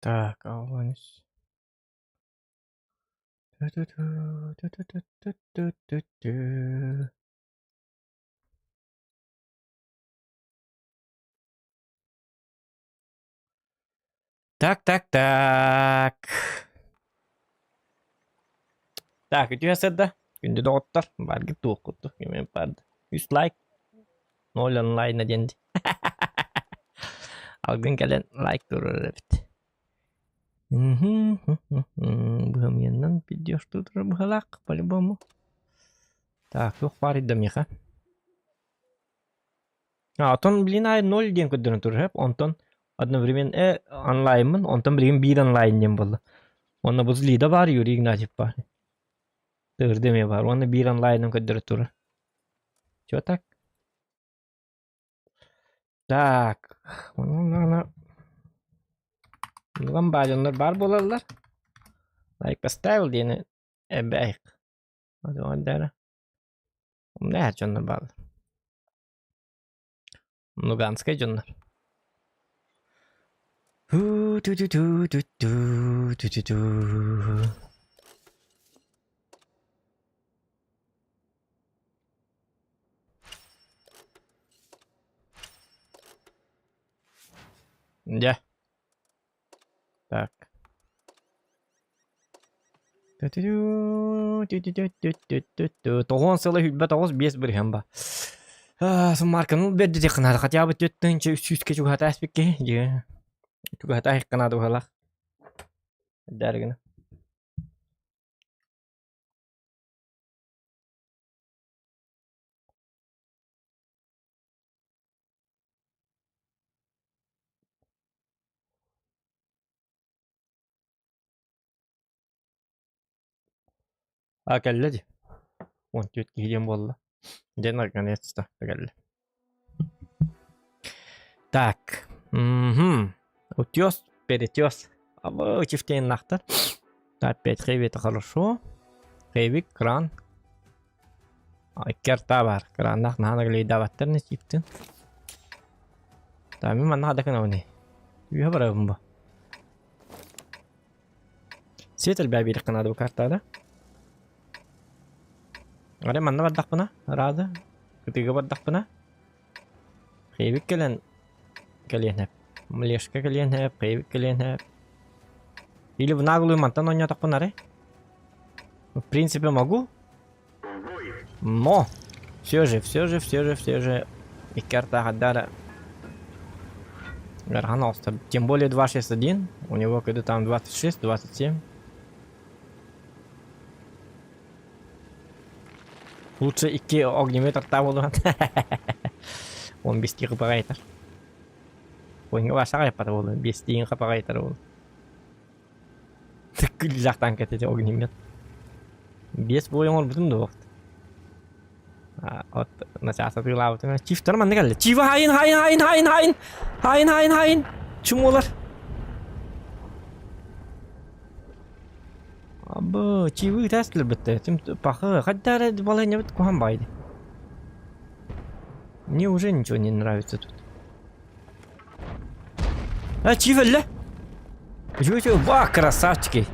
Так, Аланис. Так. Так, itu da. Günde doğutlar. Bargı doğuttu. Yemin pardı. 100 like. Nol online adendi. Algın gelen like durur evet. Бұғым еннен видео штудыр бұғалақ, по-любому. Так, yok var idem yıka. Ondan bilin ay 0 diyen ködürün turur hep. Ondan одновременно онлайнмын, ondan bilin 1 онлайн diyen boldu. Onda buz lida var, Yuri Ignatьев var. Tığır demeye var, onda 1 онлайнын ködürü turur. Чё так? Так. Bundan bacanlar var bolarlar. Like поставил diyeni ebeyik. Hadi o dere. Ne her canlar bağlı. Lugansk'a canlar. Ya. Так. Тоғон сылы хүлбә тоғыз бес бір хем ба. Сон марканы берді де қынады. Хотя бы төттінші үске жүгіғата әспекке. Жүгіғата айыққанады ұғалақ. Дәргіні. Akelle di. On tüt gideyim valla. Den наконец-то akelle. Так. Утес, перетес. Чифтейн нахтар. Опять хэви это хорошо. Хэви, кран. Керта бар. Краннах нахана глейдаваттар не чифтин. Тами манна хадакан ауни. Юха барабын ба. Сетел бәбейді қанады бұл картада. Ore manna baddaq buna arada ketiga baddaq buna qeybik kelen hep mleshka kelen hep qeybik kelen hep или в наглую мантан он не так понаре в принципе могу но все же и карта гадара верханоста тем более 261 у него когда там 26 27. Лучше 2 огнеметр табылған. 15 қыпақ айтар. Ойынға баса қайпады болды. 5 дейін қыпақ айтар болды. Күл жақтан кетеді огнемет. 5 бойын ол бүтімді оқты. От начаса тыйлау өтіңі. Чифтар манды кәлі. Чифа хайын. Чым олар? Абы, чивы тәсілі бітті. Тім пақы, қаддары балайна бітті көған байды. Мне уже ничего не нравится тут. Чив әлі? Чего? Ва, красавчики.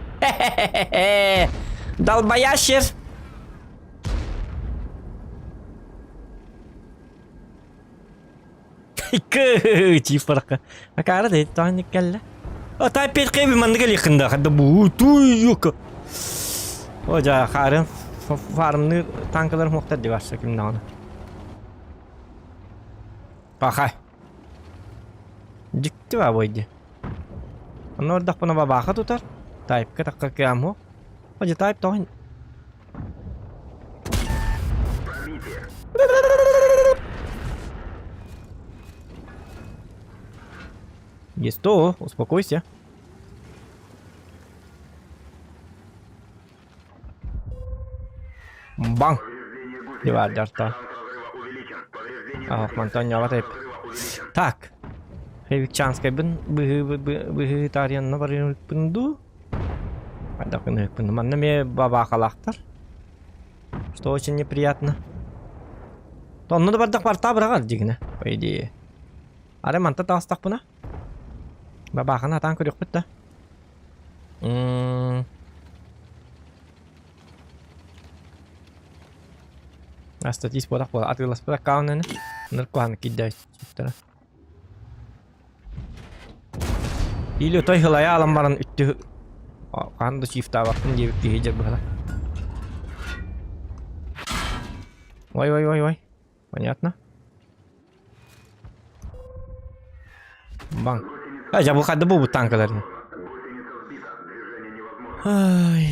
Долбоящер. Чив параққа. Акары дейді, тағын кәлі. Тай пет қейбі мандыға лиқында. Қадда бұ, туй юқа. Oca karın farmını tankalar muhtar divarsa kimden onu. Bakay. Dikti var boydu. Onu orada bana baka tutar. Tayyip ke takka kıyam o. Oca Tayyip tohin. Есть то, успокойся. Bang. Divar darta. Mantон yavat hep. Так. Хевикчанская бин быгы тарьянна барин пынду. Айда кыны пынду. Манна ме баба халахтар. Что очень неприятно. Тонну да бардак барта брагал дигне. По идее. Аре манта тастак пына. Баба хана тан көрөк битте. Астатис подақ бола. Атылас подақ кауынаны. Ныркуаны киддәй. Или той хылая алам барын үтті. Қанды шифта бақпын дебіп кейжер бұғыла. Ой. Понятно. Бан. Жабыл қадды бұл танкаларын. Ай.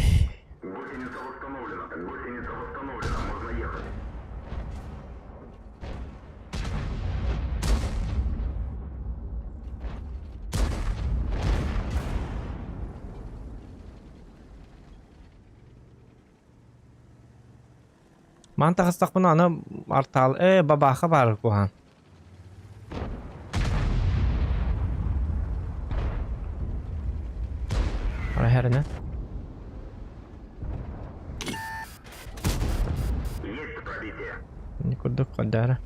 Манта қыстақ бұны аны артал. Бабаға бар көған. Ара хәріне. Не күрдік қадары.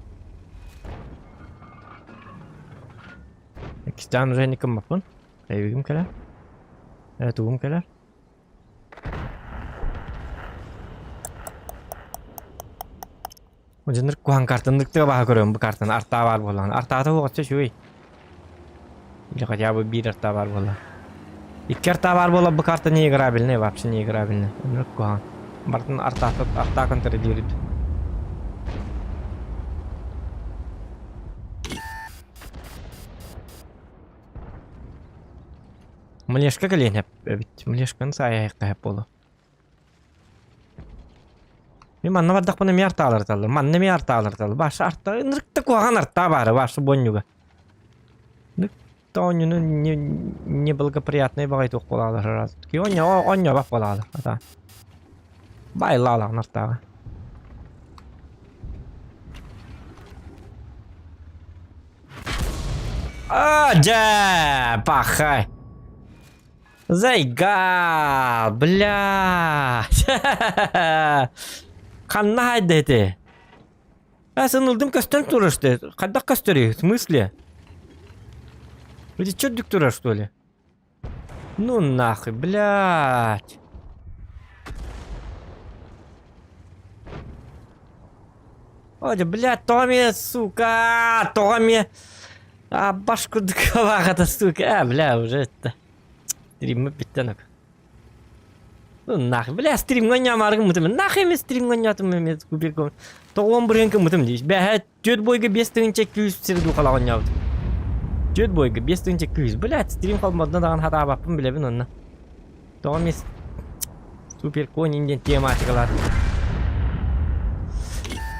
Кистан уже не кім бапын. Әйвігім кәлер. Әтуғым кәлер. O'zini kuhan kartınlıkta baha görüyorum bu kartın. Artta var bolan. Artta da hoğatça şuy. İlk acaba bir artta var bolan. İki artta var bolan bu kartı niye gırabilne? Vapşı niye gırabilne? Ömrük kuhan. Bartın artta kontrol ediyordu. Mleşka gelen hep. Evet. Mleşkanın sayayakta hep bolu. Manna bardak bana mi arta alır. Manna mi arta alır. Başı arta. Nırkta kuhan arta var. Başı bonюга. Nırkta onunu неблагоприятный багайт оқ болалар раз. Ки оня бақ болалар. Ата. Байлалар нартаға. Аджа! Пахай! Зайгал! Блядь! Қанна хайда эти. Сынылдым костюм турашты. Қадақ костюри? В смысле? Вроде чёрдик тура, что ли? Ну нахуй, блядь. Оля, блядь, Томи, сука, Томи. Башку дыковага-то, сука. Бля, уже это... Стримы биттенок. Ну нахуй, бля, стрим гонямаргы мытым. Нахуй емес стрим гонятым емес куберком. Тоғын бірінкі мытым дейш. Бәхә, төт бойғы 5-тігінче күйіз сірді қалаған яуды. Төт бойғы 5-тігінче күйіз. Блядь, стрим қалмадына даған хата бақпын білебін онына. Тоғын емес суперкон инден тематикалар.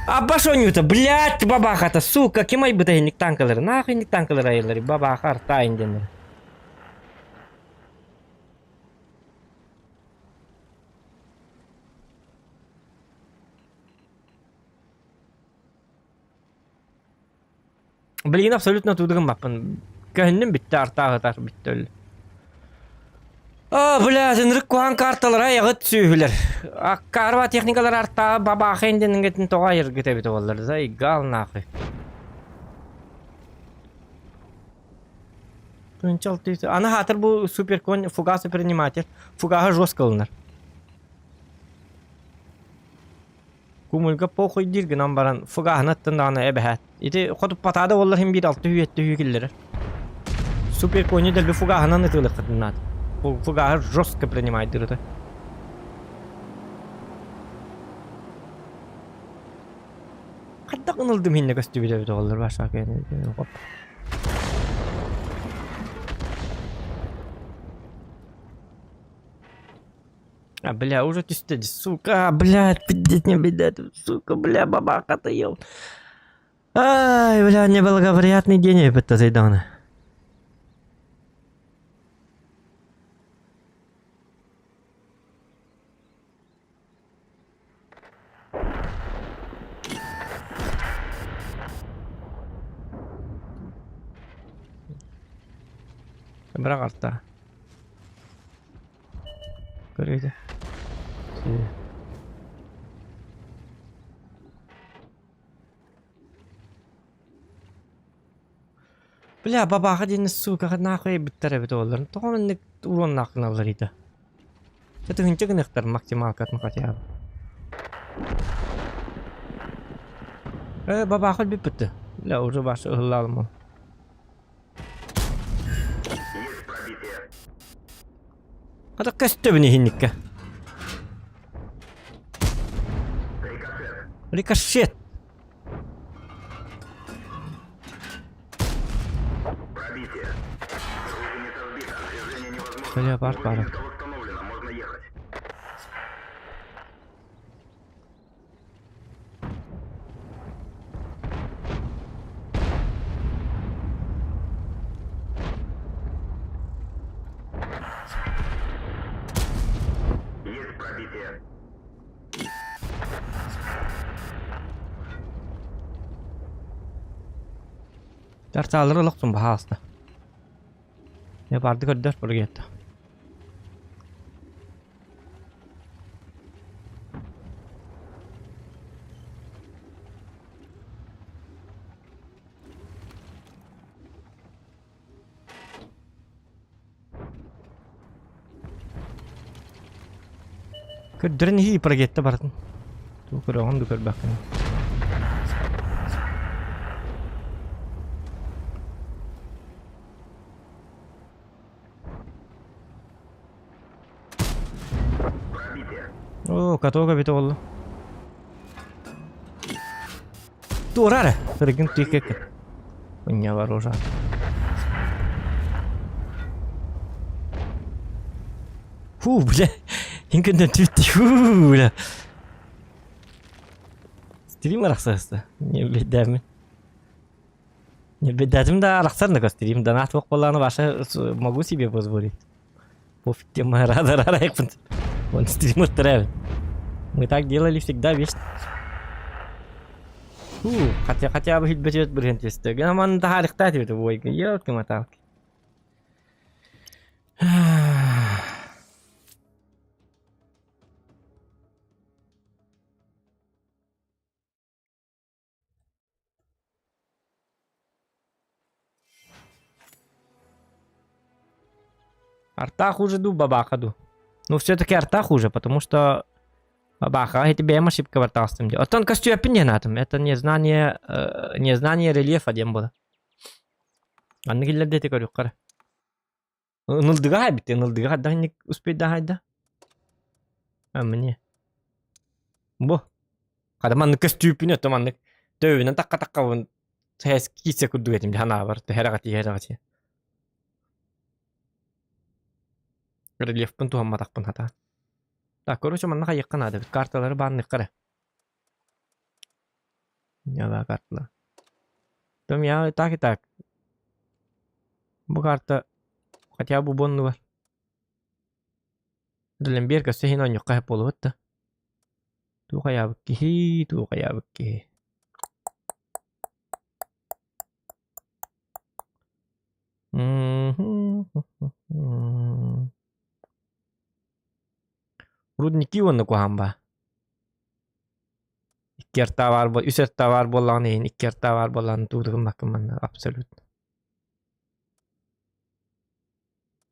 Абашонюта, блядь, бабахата, сука, кемай бұта ендік танкалары. Нахуй ендік танкалары айылары, бабаха арта инденлері. Блин, абсолютно тудығым баппын. Көхіннің бітті, артағы бітті өлі. Бля, зінрік көған карталар аяғы түсүйілер. Қарва техникалар артағы бабақы енденің етін тоға ергіте біті олар. Зай, гал нақы. Ана хатыр бұл суперкон, фугасы приниматель. Фугаға жоз қылыныр. Kumulga pokhoy dirgin ambaran fugahan attandağına ebehat. İti qotup patada ollar hem bir altı hüyette hüyükilleri. Super koyunu del bir fugahanan ıtılık kadınlar. Фугага жестко принимает это. Когда кынылдым хинне костюбиде бит олар баша кene. Хоп. Бля, уже ты сука, блядь, пиздец не бедет, сука, бля, бабаха-то ел. Ай, бля, неблагоприятный день это зайдана. Bırak altta. Görüyordu. Бля, бабаха дейін сука нахуй біттері біті оларын. Тоғын урон нақын аларыйды. Это гынчыгынықтар максималкатын хотя бы. Баба хоть бы пыты. Ля, уже ваш главный. А так костюм гинника. Рикошет. Бля, пара. Tartalları loksun bahasta. Ne vardı kadar buraya. Kadırın hi buraya barın. Tu kurang du kar bakın. Oh, katoga bito oldu. Турара, регин тикек. Меня вооружат. Фу, бля. Инкенден твитти. Фу, бля. Стрим арахсаста. Не бедами. Не бедатым да арахсарна ка стрим. Донат вок боланы ваша могу себе позволить. Пофиг тема рада их. Он стример травит. Мы так делали всегда вечно. Хотя бы бюджет брендисты. Гаман тахарих тати это войка. Ёлки моталки. Арта хуже ду, бабаха ду. Ну все-таки арта хуже, потому что бабаха, эти БМ ошибка вартастым делал. А он костюм не на этом. Это незнание рельефа дембола. А не глядите ты говорю, кара. Нылдыга бите, нылдыга да не успеть дагать да. А мне. Бо. Когда man костюм не то man төвнө такка вон хэс кисэ күдүг этим хана бар хэрагати. Рельеф пункту хамматакпын хата. Так, короче, манна кайыккан ады. Карталары баннык кара. Яла карталар. Том я так и так. Бу карта хотя бы бонны бар. Дилемберга сехин он юкка хеп болуп атты. Ту каябыкки. Рудники онны кухамба. Иккерта бар бол, үсетта бар болланы, иккерта бар болланы туудыгын баккын абсолют.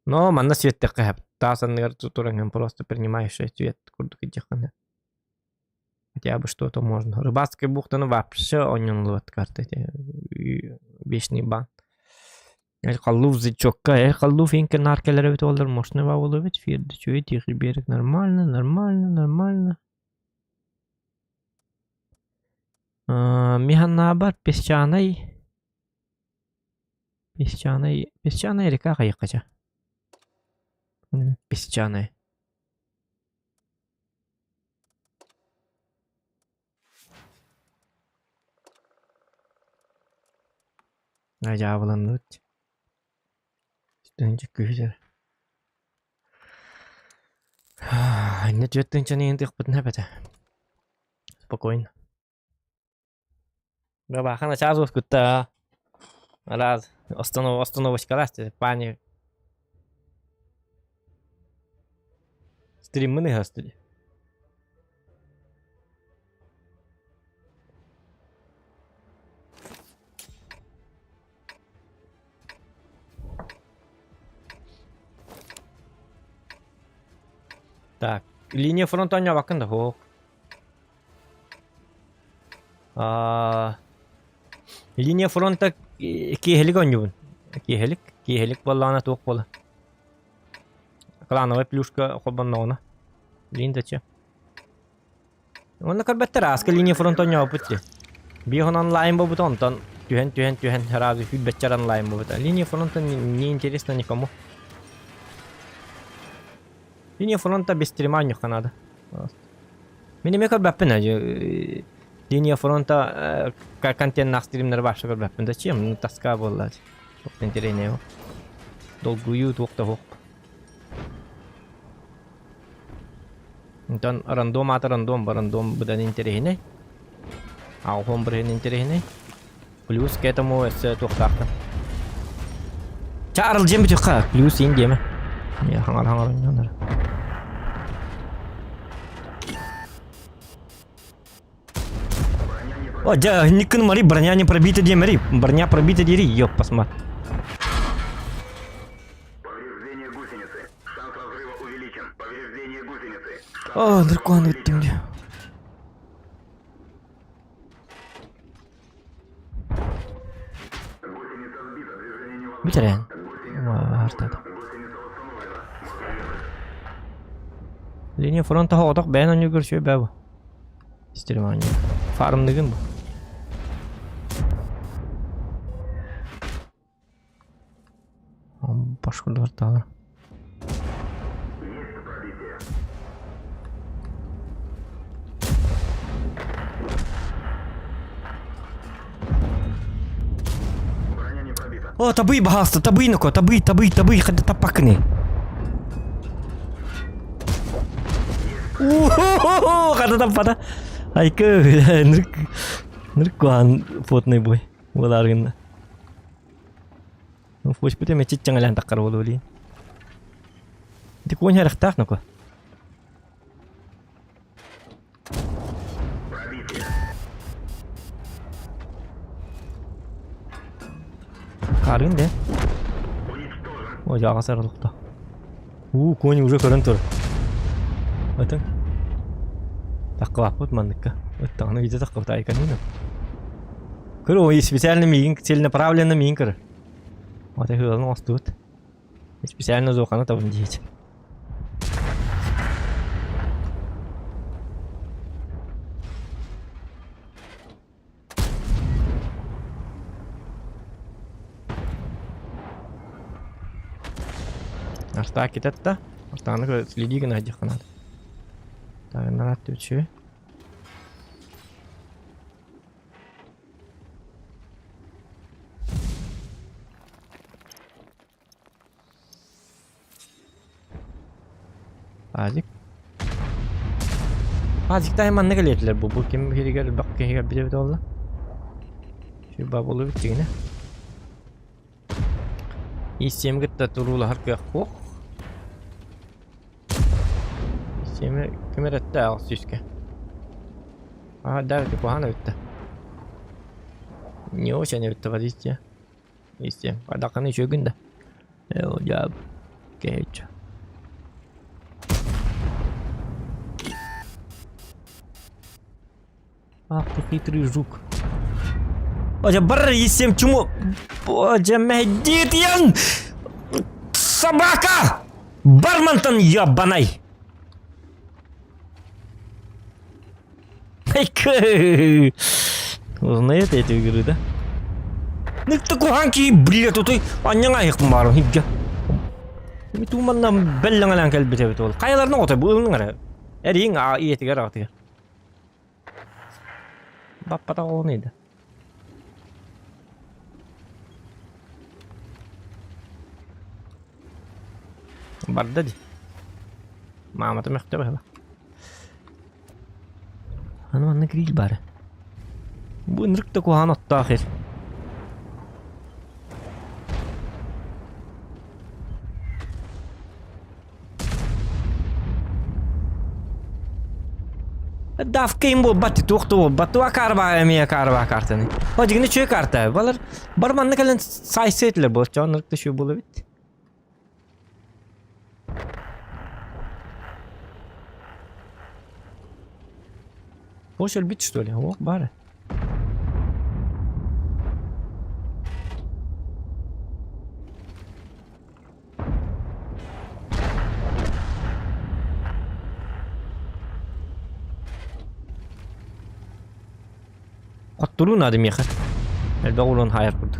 Но манна свет хэп. Тасанныгар туранган просто принимаешь свет курдук идеханы. Хотя бы что-то можно. Рыбацкая бухта, ну вообще онен лот карта. Вечный бан. Қаллув зачокка, қаллув инкен аркелер өт олар мощный ва олар өт ферді чөй тихий берег. Нормально. Миханна бар песчаный река кайыккача. Песчаный. Ажабылын өт. Стөнчик күйдер. Нет, жөттің чаны енді ұқпытын әпәді. Спокойно. Бабахана час өткітті. Раз. Остановочка раз. Пани. Стрим мыны гастыды. Так, линия фронта не bakın da hok. Линия фронта киһелик оньюбун. Киһелик боллаана туох бола. Клановый плюшка хобаннона. Линдача. Онна карбеттер аска линия фронта оньюбун путти. Бихон онлайн бобут онтон. Тюхен, сразу фидбэтчер онлайн бобут. Линия фронта не интересна никому. Линия фронта без стрима не надо. Менеме карбаппен ажы. Линия фронта контент на стримнер башы карбаппен. Зачем? Ну тоска болла. Çok интересно его. Долгую туокта хок. Антон рандом будан интересный. А он брен интересный. Плюс к этому с туохтарта. Чарл джем битуха. Плюс индема. Я хангар няндар. О, да, никн мари броня не пробита де мари. Броня пробита дери. Ёп, посмотри. Повреждение гусеницы. Шанс разрыва увеличен. Повреждение гусеницы. О, дракон өттім де. Гусеница сбита. Движение невозможно. Бітірен. Артады. Линия фронта хоғдақ бәйін өне көрші бәбі. Стермания. Фармдығын бұл. Башқұрды арталар. Есть пробитие. Броня не пробита. О, табый бағасты, табый нұқо, табый, қады таппақыны. Қады таппада. Айкы, нұрк қуан фотный бой. Оларғында. Фош бөте ме чит жаңалан таққар болу олейін. Дик ойын әріқтақ нұқо. Пробитие. Қарғын де. Уничтожен. О, жаға сарылықта. Көне уже көрін тұр. Өтің. Таққы бақпыт мандыққа. Өттіғаны видео таққы бұта айканын. Көрі ой, специально миін, целенаправленно миін көрі. Вот их должно остыть. Специально зохану там делать. Артаки это? Артаки следи на этих каналах. Так, надо тучи. Azıcık hemen ne geliydiler bu? Bu kim biri gel bak ki gel bir de oldu. Şu babulu bitti yine. İstem gitti turula harika hok. İstem kamerada da süske. Aha derdi bu hana bitti. Не очень это водите. İstem. Adakanı еще günde. Ya geç. Ах ты хитрый жук. Боже, бррр, есем чему? Боже, Мехдитьян! Собака! Бармантон ебаный! Ай-ка! Знаете эту игру, да? Ну такой ханки, блядь, тут анняңа айық марым, хигга. Бит уманнан белләңәлән кәлбете бит ул. Каяларны отай бу ылның ара. Әриң иетигә рагытыга. Баппата олнайды. Барды ди. Маматы мектебе хала. Анна гриль бары. Бу нырыкты кухан отта ахир. Davka im bu batti to'xta bu batti va karba kartani. Hojigini cho'y karta. Balar barmanni kalan saysetlar bu chonlikda shu bo'lib bitdi. Hoş elbet что ли? О, бары. Qottulu nadım yakın. Elbette ulan hayır kurdu.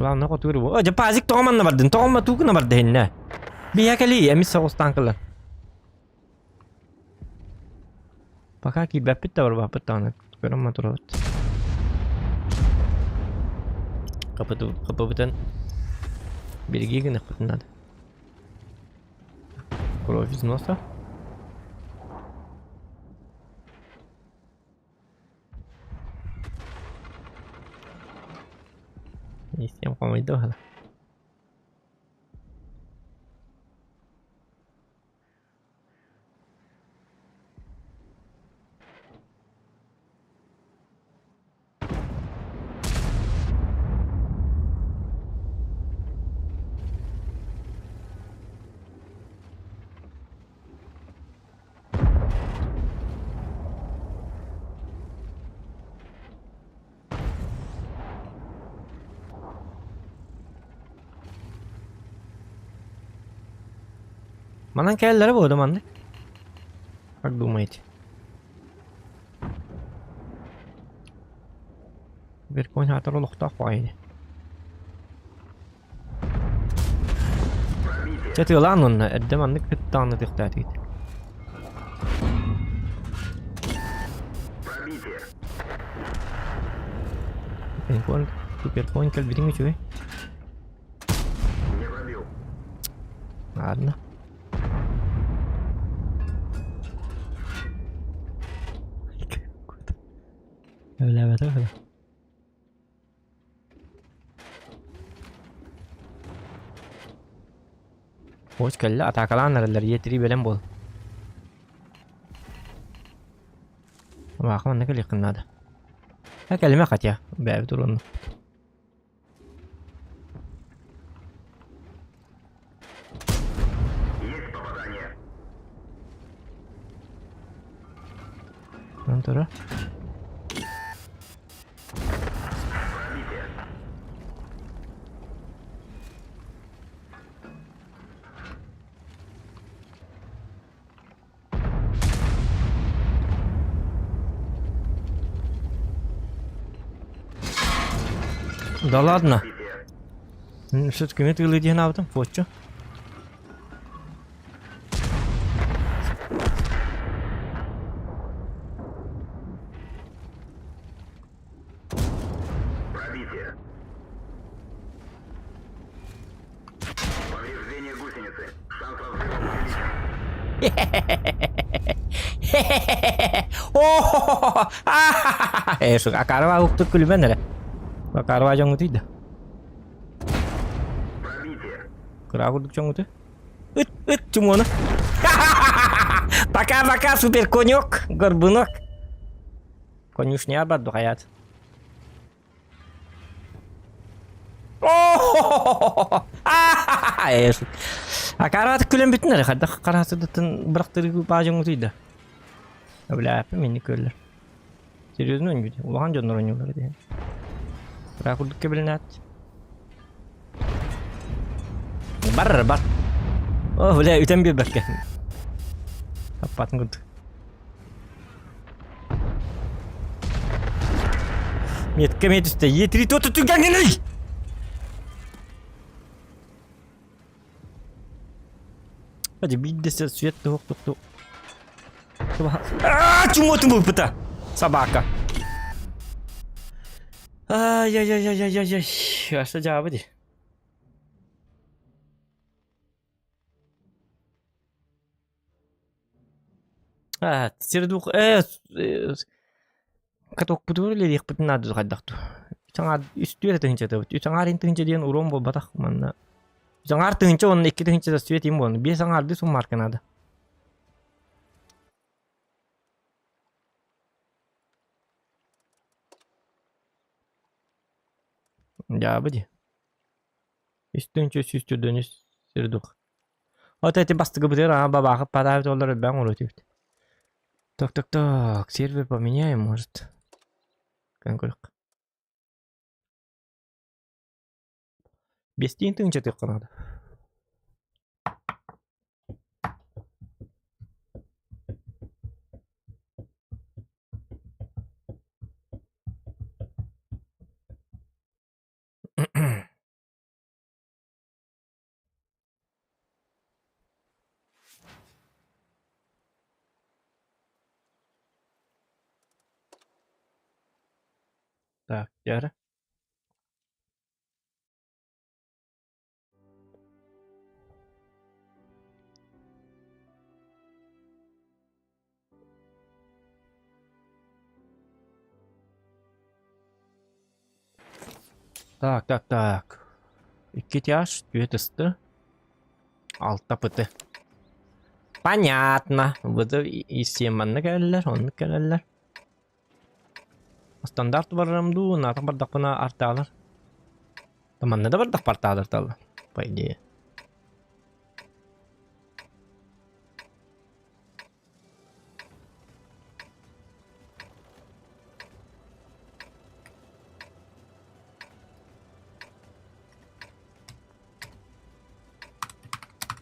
Ulan ne qottulu bu? Acaba pazik toğman ne vardın? Toğma tuğu ne vardı henne? Bir yakali emis sağustan kılan. Baka ki bapit de var bapit tane. Görüm motoru. Kapı biten. Bilgi günü kutun adı. Kolofiz nasıl? İsteyem komaydı hala. Manan kellere bu adam anlık. Bak durmaydı. Bir koyun hatar olukta koydu. Çatı lan onunla eddem anlık bir tane dikkat et. Ben koyun süper koyun kel birinci çöy. Ладно. Evet. Hoş kelle atakalanlar yetiri belen bol. Bakın ne kadar yakınladı. Ha kelime kat ya. Be durun. Antara. Да ладно. Все-таки нет выглядит на этом фото. Пробитие. Повреждение гусеницы. Шанс разрыва увеличен. Eso, acá va a kulüben hele. Bak araba canlıtıydı. Пробитие. Kırağı kurduk canlıtı. Ыт, cuma onu. Пока, супер конек, горбунок. Конюшня обаду hayat. Eso. Akarat külün bütün hele. Kadda karası dıtın bıraktırı bağcın utuydu. Öyle yapayım minik köller. Seriozun oynuyor. Ulan canlar oynuyorlar diye. Kırağı kurduk kebilin at. Bar. Oh öyle üten bir bakın. Kapatın kurdu. Met üstte yetiri tutu kendini. Hadi bir de ses süet de hoktuktu. Cuma peta. Sabaka. Ay. Başta cevabı değil. Сирдух каток путурле дих путнад гаддакту. Чаңар үстүрө тынча да. Чаңар тынча деген урон бол батак манна. Чаңар тынча он 2 тынча да свет им бол. Бе чаңарды сум марканада. Ya budi. Üstünçe süstü dönüş sirduq. O tete bastığı bıdır ama baba pada dolar ben onu tüft. Так. Сервер поменяем, может. Конкурк. Без тинтын чаты канады. Так, яра. Так. Икки тяж, түйетісті. Алта пыты. Понятно. Бұды истеманны кәлілер, онны кәлілер. Стандарт баррамду, натын бардақ бұна арталар. Таманны да бардақ парталар талы. По идее.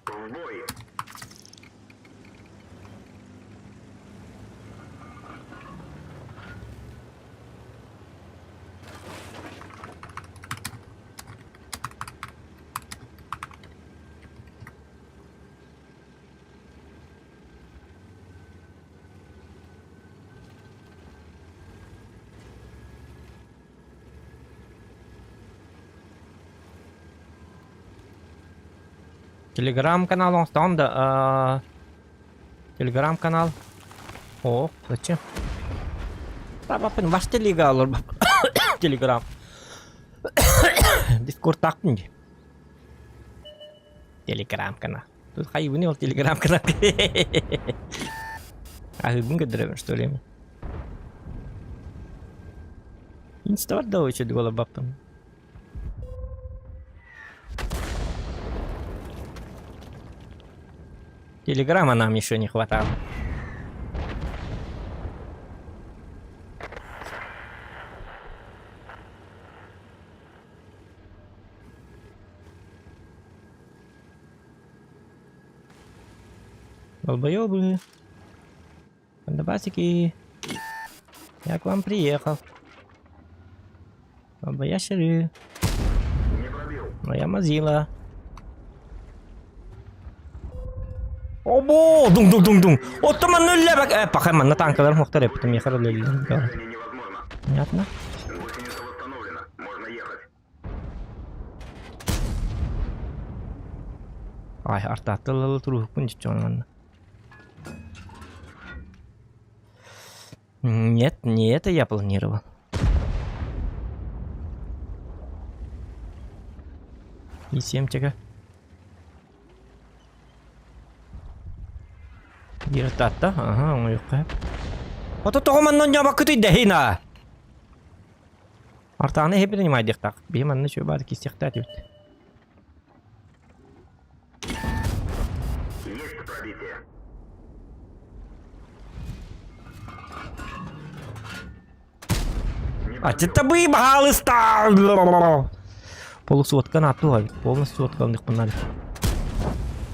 В бой! Телеграм-канал он там, да. Телеграм-канал. О, зачем? Да, бапын, ваш телега алыр бап. Телеграм. Дискорд тақтың де. Телеграм-канал. Тут хайбыны ол телеграм-канал. Ахыгын көдіремін, что ли? Инста бар да ойчы дуала бапын. Телеграма нам еще не хватало. Долбоёбы. Бандабасики. Я к вам приехал. Долбоящеры. Не пробил. Моя мазила. Обо! Дум. Оттоман нуля бак. Пахай man на танкалар мухтареп, потом я хоролил. Движение невозможно. Понятно? Гусеница восстановлена. Можно ехать. Ай, артаттыл турух күн жичон. Нет, не это я планировал. И семчика. Гиртатта, ага, он юққа. Ото тоғыманнан жабақ күтей дәхина. Артаны хеп принимай дектақ. Бейманны шөй бады кестекті әтеуді. Есть пробитие. А это бы бахалы стал. Полусотка на то, полностью откалных панали.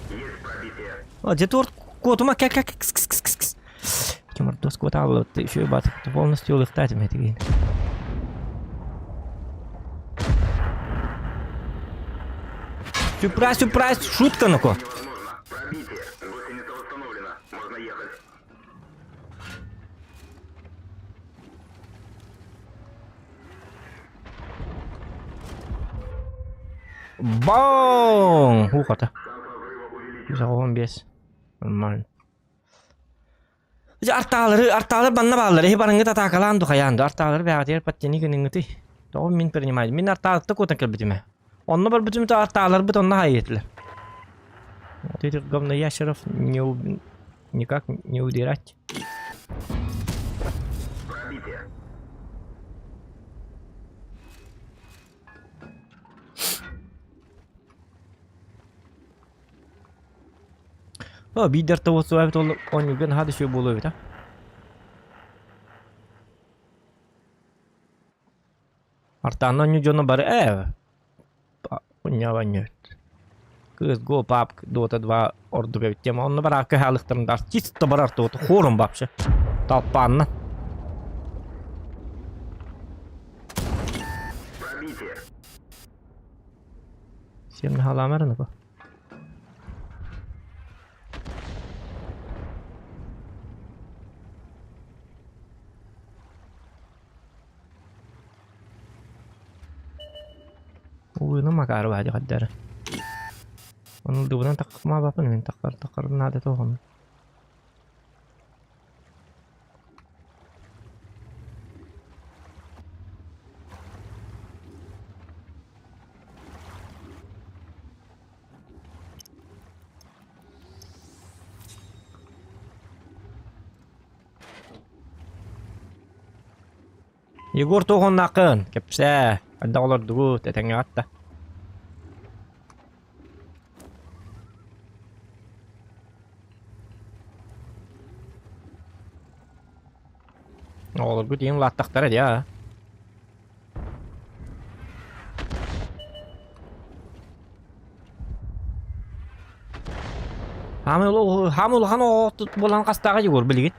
Есть пробитие. А где торт? Котума как. Тимур доску вот ты еще и бат полностью лыхтать мне такие. Сюрприз, шутка ну-ка. Невозможно. Пробитие. Гусеница восстановлена. Можно ехать. Бам! Ухо-то. Центр взрыва увеличен. Жауын бес. Нормально. Арталары банна баллары. Хебарыңы татакаланду қаянду. Арталары бәғатер паттені күніңіті. Тоғын мен принимайды. Мен арталықты көтін кілбітіме. Онны бір бүтімді арталары бұт онна хайетілер. Вот этих говноящеров никак не удирать. Пробитие. О, бидер того суавит он юген хады шо болу бит, а? Артанан нюджона бары Уня ванет. Кыз го пап Дота 2 ордуга биттем. Онны бар арка халыктарындар. Чисто бар арты оту. Хорум бапшы. Талпанна. Пробитие. Сен халамарыны ба. Uyunu makarı badi kaddara. Onun dubudan takma bapın men takar nada tohum. Yegor tohon nakın. Kepse. Ada olur dulu tetengnya atta. Olur bu diyeyim lattaklara ya. Hamul han o tut bolan kastaga jugor biligit.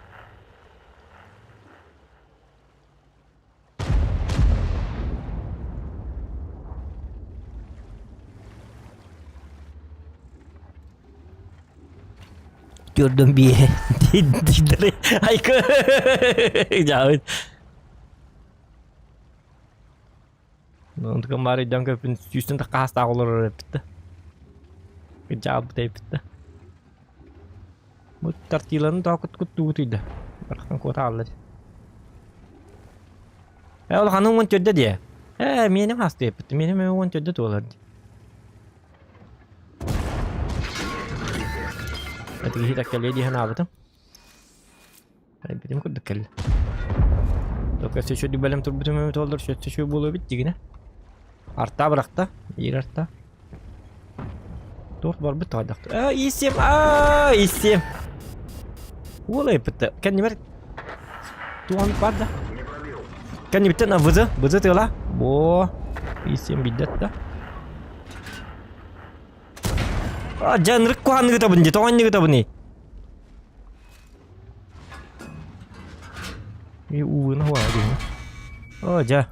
Gördüm bir didere aykı jauh. Untuk kemarin dong ke justru tak hasta olur bitti. Kejauh deh bitti. Bu tertilan takut kutu tidak. Berkan kota Allah. Allah hanım want jodoh dia. Benim hasta bitti. Benim want jodoh tuh Allah. هتيجي تاكل دي هنا عبطة بدي ممكن تاكل لو كسي شو دي بالم تربطه ما متولر شو بولو بتجينا arta bıraktı yer arta dur var bir tane isim isim olay bitti kendi mer tuan pada kendi bitti na vızı tela bu isim bidat da jangan kuhan kita bunyi, tuan kita bunyi. Ini nó hoa gì nữa? Ja.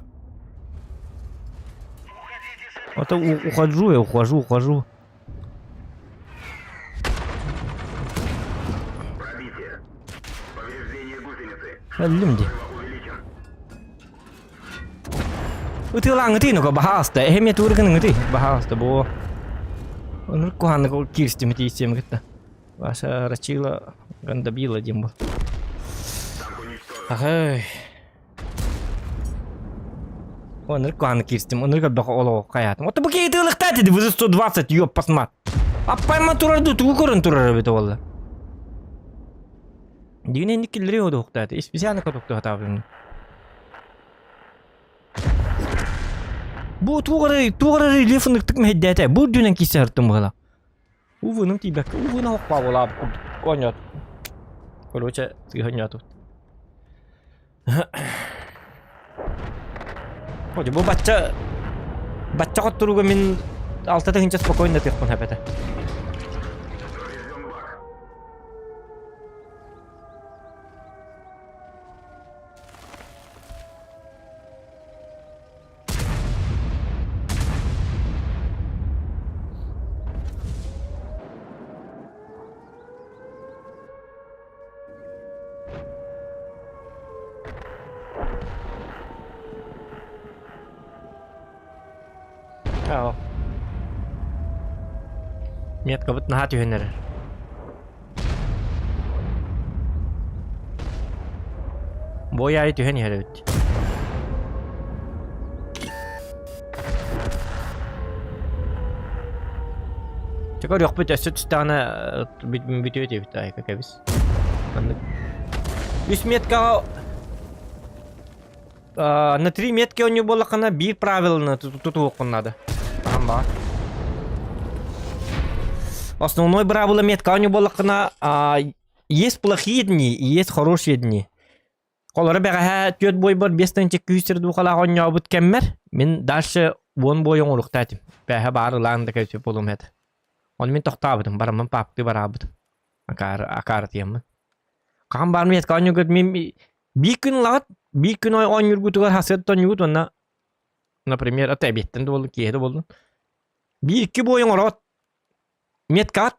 Это ухожу. Пробитие. Повреждение гусеницы. Лимди. Увеличен. Itu lang ngerti no bahas teh. Hemi tur kan ngerti bahas teh bo. Onu kuhan ko kirsti meti isim kita. Bahasa racila kan dabila jembo. Ай. Он рекламный кистим, он рекламный оло каят. Вот такие ты лехтати, ты вызы 120, ёб посмат. А пойма тураду, ты укорен турары бит олла. Дигне никелери оду хтати, и специально катукту хатаврын. Бу тугары лефындык тык мехеддәте, бу дүнен кисәртем бала. Увының тибәк, увына хокпа бола, конят. Короче, сыгонят тут. Ходи, бу бачча которого мен алтыда хинча спокойно тык пон хапета. Ja. Метка вот на тюнер. Боя и тюнер херет. Чекор yok bit ösüt tane bitiyor diye bir tane kakabis. Anlık. 100 метка на 3 метки у него было kana bir правильно тут окон надо. Amba. Основной правило метка у него было kana есть плохие дни и есть хорошие дни. Kolları beğe töt boy bor 5 tane küsür duqala qonya but kemmer. Men daşı 10 boyun oluqtatim. Beğe barılandı kötü bolum hedi. Onu men toqtabıdım. Baramın paptı barabıdım. Akar diyemmin. Kan barmı et kanyo göt men bir gün lat bir gün 10 yurgutugar hasret yugut ona. Например, atebitten de bolun kiyede bolun. Bir iki boyun orot. Metkat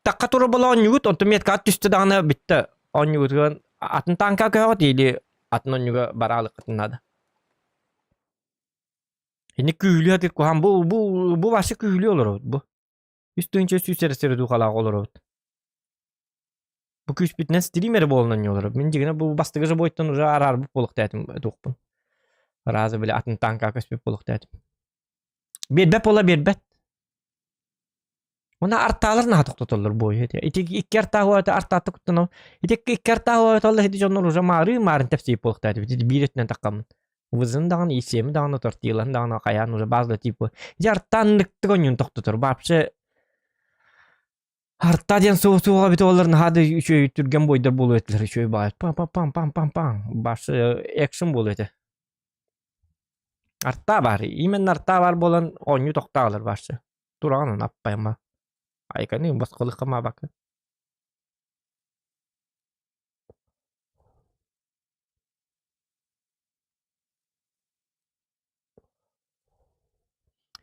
takka turu bola 10 yugut. Onto metkat düştü dağına bitti. 10 yugut. Atın tanka köhot ili. Atın 10 yugut baralık atınladı. Şimdi küylü hadir kuhan bu başı küylü olur bu. Üstünce süsere duqala olur. Bu küs bitnen streamer bolunan olur. Men jigine bu bastıgıcı boyuttan uca arar bu boluq tätim duqpun. Razı bile atın tanka köspep boluq tätim. Berbet ola berbet. Ona artalar na toqtotulur boyu hedi. İki arta huwa arta toqtunu. İki arta huwa Allah hedi jonur uca marın tepsi boluq tätim. Bir etnen taqam. Vızın dağın isemi dağın otortilan dağın akayan uca bazı tipu. Jartanlık tıgonyun toqtotur. Bapşı Harta diyen soğuğa bit olarını hadi şöyle türgen boydur bolu etler şöyle bağır pam başı action bolu eti. Harta var imen harta var bolan onyu tokta alır başı. Durağını appayım ba. Aykanı baskılık kama bakı.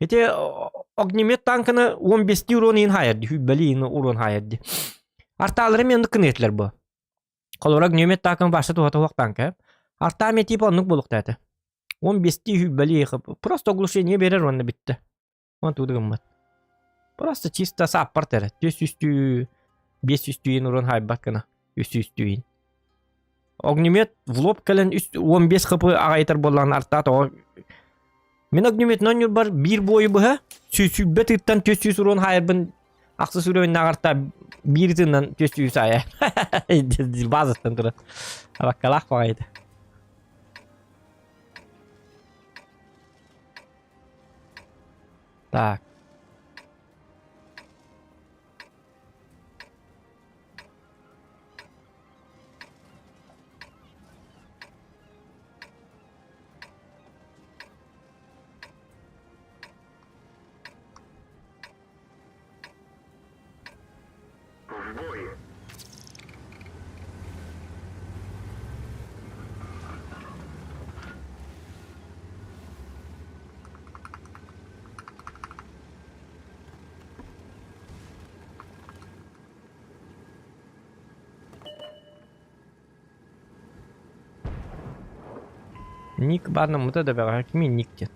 Ete огнемет tankını 15 euro in hayırdı. Hübbeli in urun hayırdı. Hartaları men kınetler bu. Kolor огнемет tankını başı tuğata hoq tankı. Harta metip onluk buluq täti. 15 hübbeli yıkıp. Просто оглушение verir onda bitti. On tuğdu gımmat. Просто чисто саппар tere. 500 in urun hayır bakına. 100 in. Огнемет в лоб кэлен 15 kıpı ağaytar bolan arta toğu. Men огнемет нон бар bir boyu bu ha. Sübet itten 400 urun hayrbın aksı sürüyün nağarta bir itinden 400 aya. Bazısten duru. Bakkalak bağıydı. Tak. В бой! Ник по одному тогда беру, какими никти.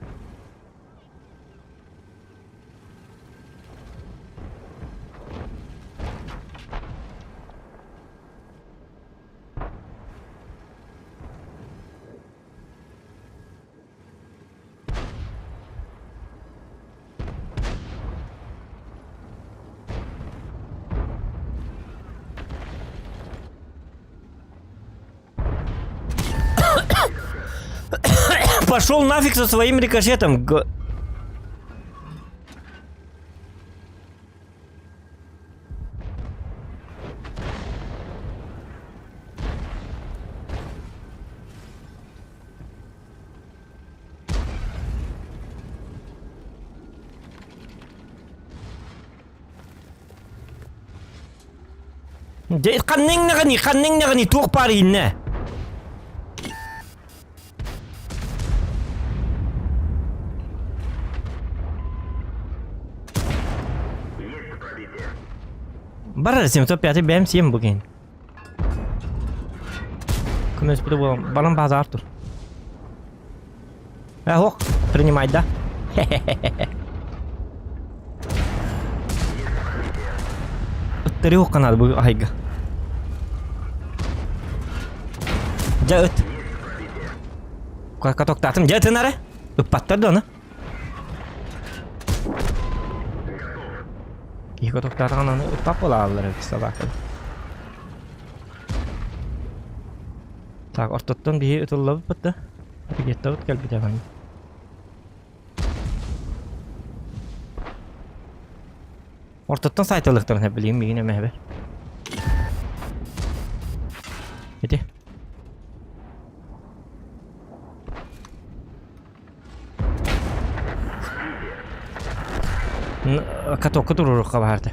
Пошел нафиг со своим рикошетом. Kanning na gani tuq parin na. Bara 705 benim siyem bugün. Кому спиду балам база Артур. Ох, принимай, да? Трех надо бы айга. Жаут. Каток татым жаут наре. Паттырды оны. Их тоқтарған оны ұттап бола алылыр өкісі бақыл. Так, ортоттон бейі ұтылып бұтты. Әрекетті бұт кәлбі дәбән. Ортоттон сайтылықтырын әп білейім бейін әмі әбір. Еті. Каток, который рухаварда.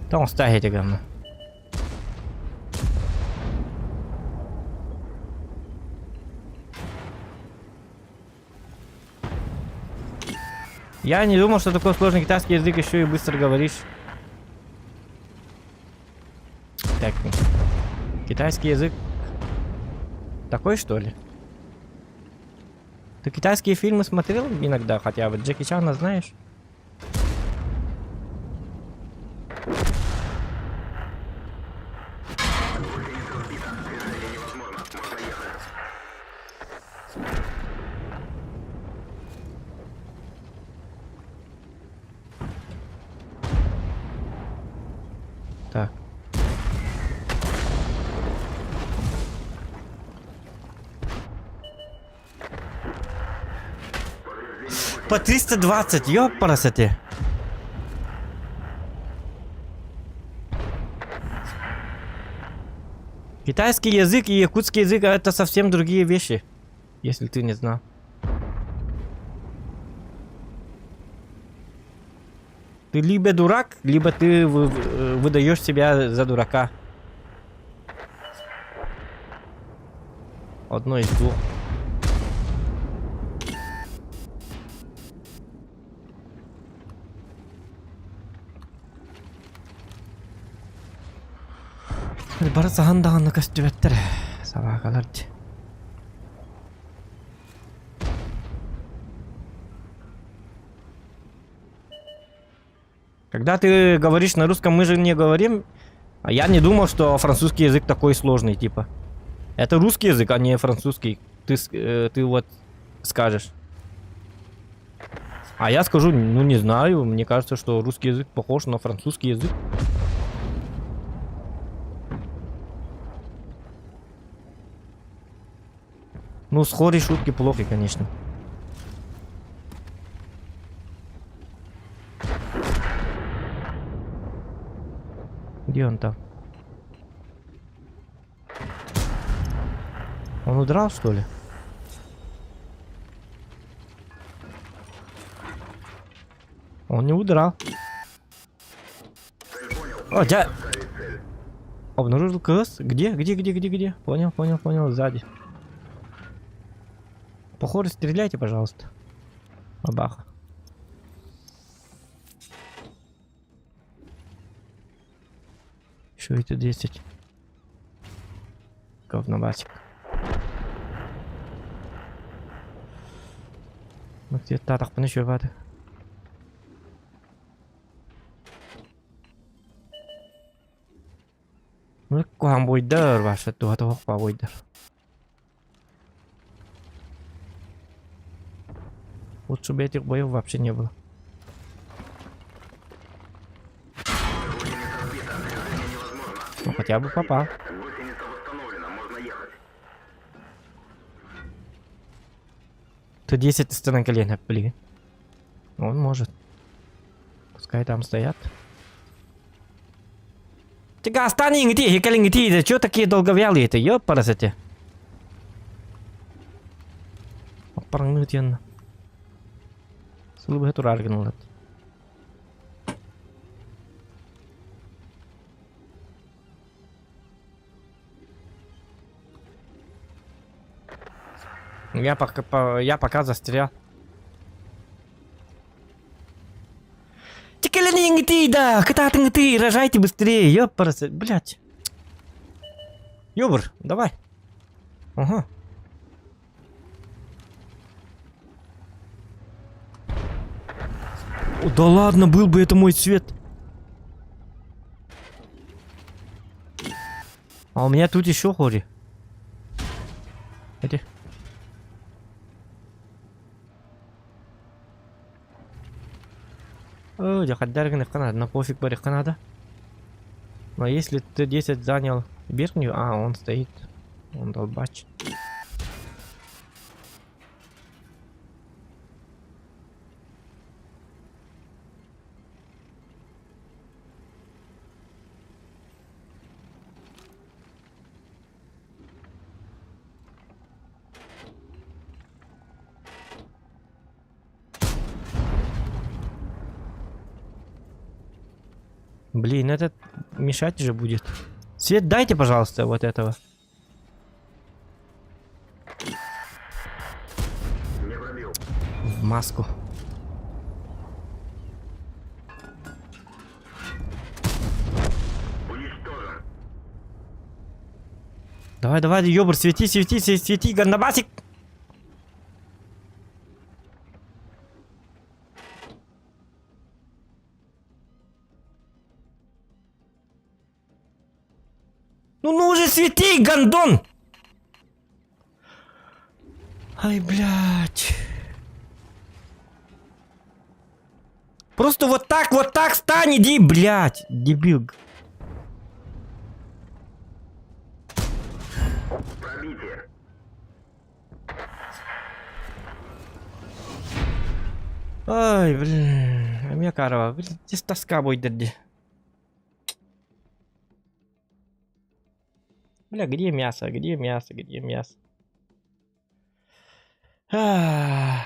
Там оставить говно. Я не думал, что такой сложный китайский язык еще и быстро говоришь. Так, китайский язык такой, что ли? Ты китайские фильмы смотрел иногда хотя бы? Джеки Чана знаешь? Так. По 320, ёпарасоте. Китайский язык и якутский язык это совсем другие вещи, если ты не знал. Ты либо дурак, либо ты выдаешь себя за дурака. Одно из двух. Барса хандаганны костюбеттер. Сабакаларди. Когда ты говоришь на русском, мы же не говорим. А я не думал, что французский язык такой сложный, типа. Это русский язык, а не французский. Ты вот скажешь. А я скажу, ну не знаю, мне кажется, что русский язык похож на французский язык. Ну, с хорой шутки плохи, конечно. Где он там? Он удрал, что ли? Он не удрал. О, я... Обнаружил КС? Где? Понял, сзади. Похоже, стреляйте, пожалуйста. Бабаха. Еще это 10. Говнобасик. Ну где татах понищеваты. Ну куам бойдер ваша туатох по бойдер. Лучше бы этих боев вообще не было. Ну хотя бы попал. Гусеница восстановлена, можно ехать. Т-10 на колено, блин. Он может. Пускай там стоят. Тига, остань иди, колени, чё такие долговялые-то, ёпарасоте? Опорнутен. Слабый турар гнул. Я пока застрял. Тикалинги, да, ты, рожайте быстрее, ёпарасы, блять. Ёбр, давай. Ага. О, да ладно, был бы это мой цвет. А у меня тут еще хори. Иди. О, я ходярган в Канаду, на пофиг барих Канада. Но если Т-10 занял верхнюю, он стоит, он долбач. Блин, этот мешать же будет. Свет дайте, пожалуйста, вот этого. Не пробил. В маску. Уничтожен. Давай, давай, ёбр, свети, свети, свети, гандабасик. Ну уже свети, гандон! Ай, блядь. Просто вот так встань, иди, блядь, дебил. Пробитие. Ай, блин, меня карова, блин, здесь тоска будет, дядя. Бля, где мясо, где мясо, где мясо? На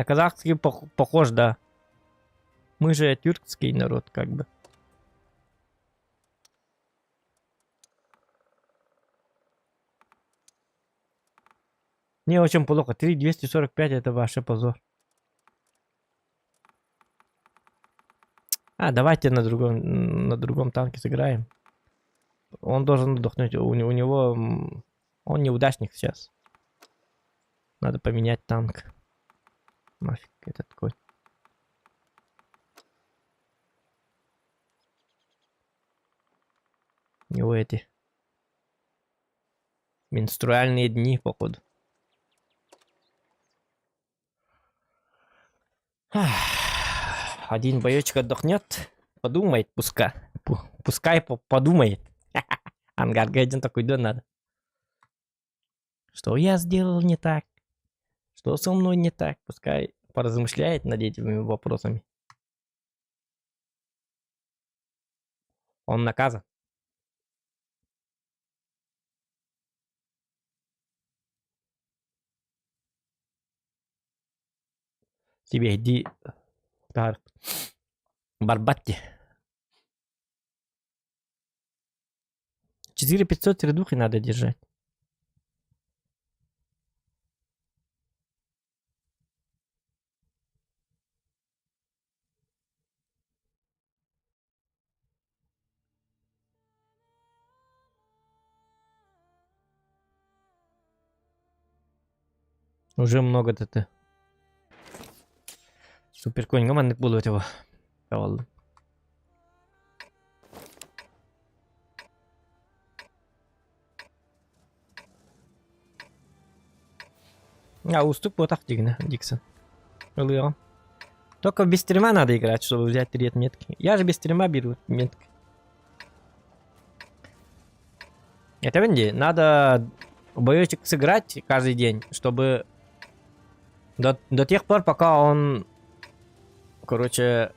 казахский похож, да. Мы же тюркский народ, как бы. Не, очень плохо. 3245 это ваш позор. А, давайте на другом танке сыграем. Он должен отдохнуть. У него... Он неудачник сейчас. Надо поменять танк. Нафиг этот конь. У него эти... менструальные дни, походу. Один боечек отдохнет. Подумает, пускай подумает. Ангар Гайден такой, да, надо. Что я сделал не так? Что со мной не так? Пускай поразмышляет над этими вопросами. Он наказан. Тебе иди, Барбатти. 4500 средухи надо держать. Уже много ТТ. Супер конь, командник буду этого. Tavallaan. А, уступ вот так, Диксон. Леон. Только без стрима надо играть, чтобы взять 3 отметки. Я же без стрима беру метки. Это Венди, надо боечек сыграть каждый день, чтобы до тех пор, пока он, короче,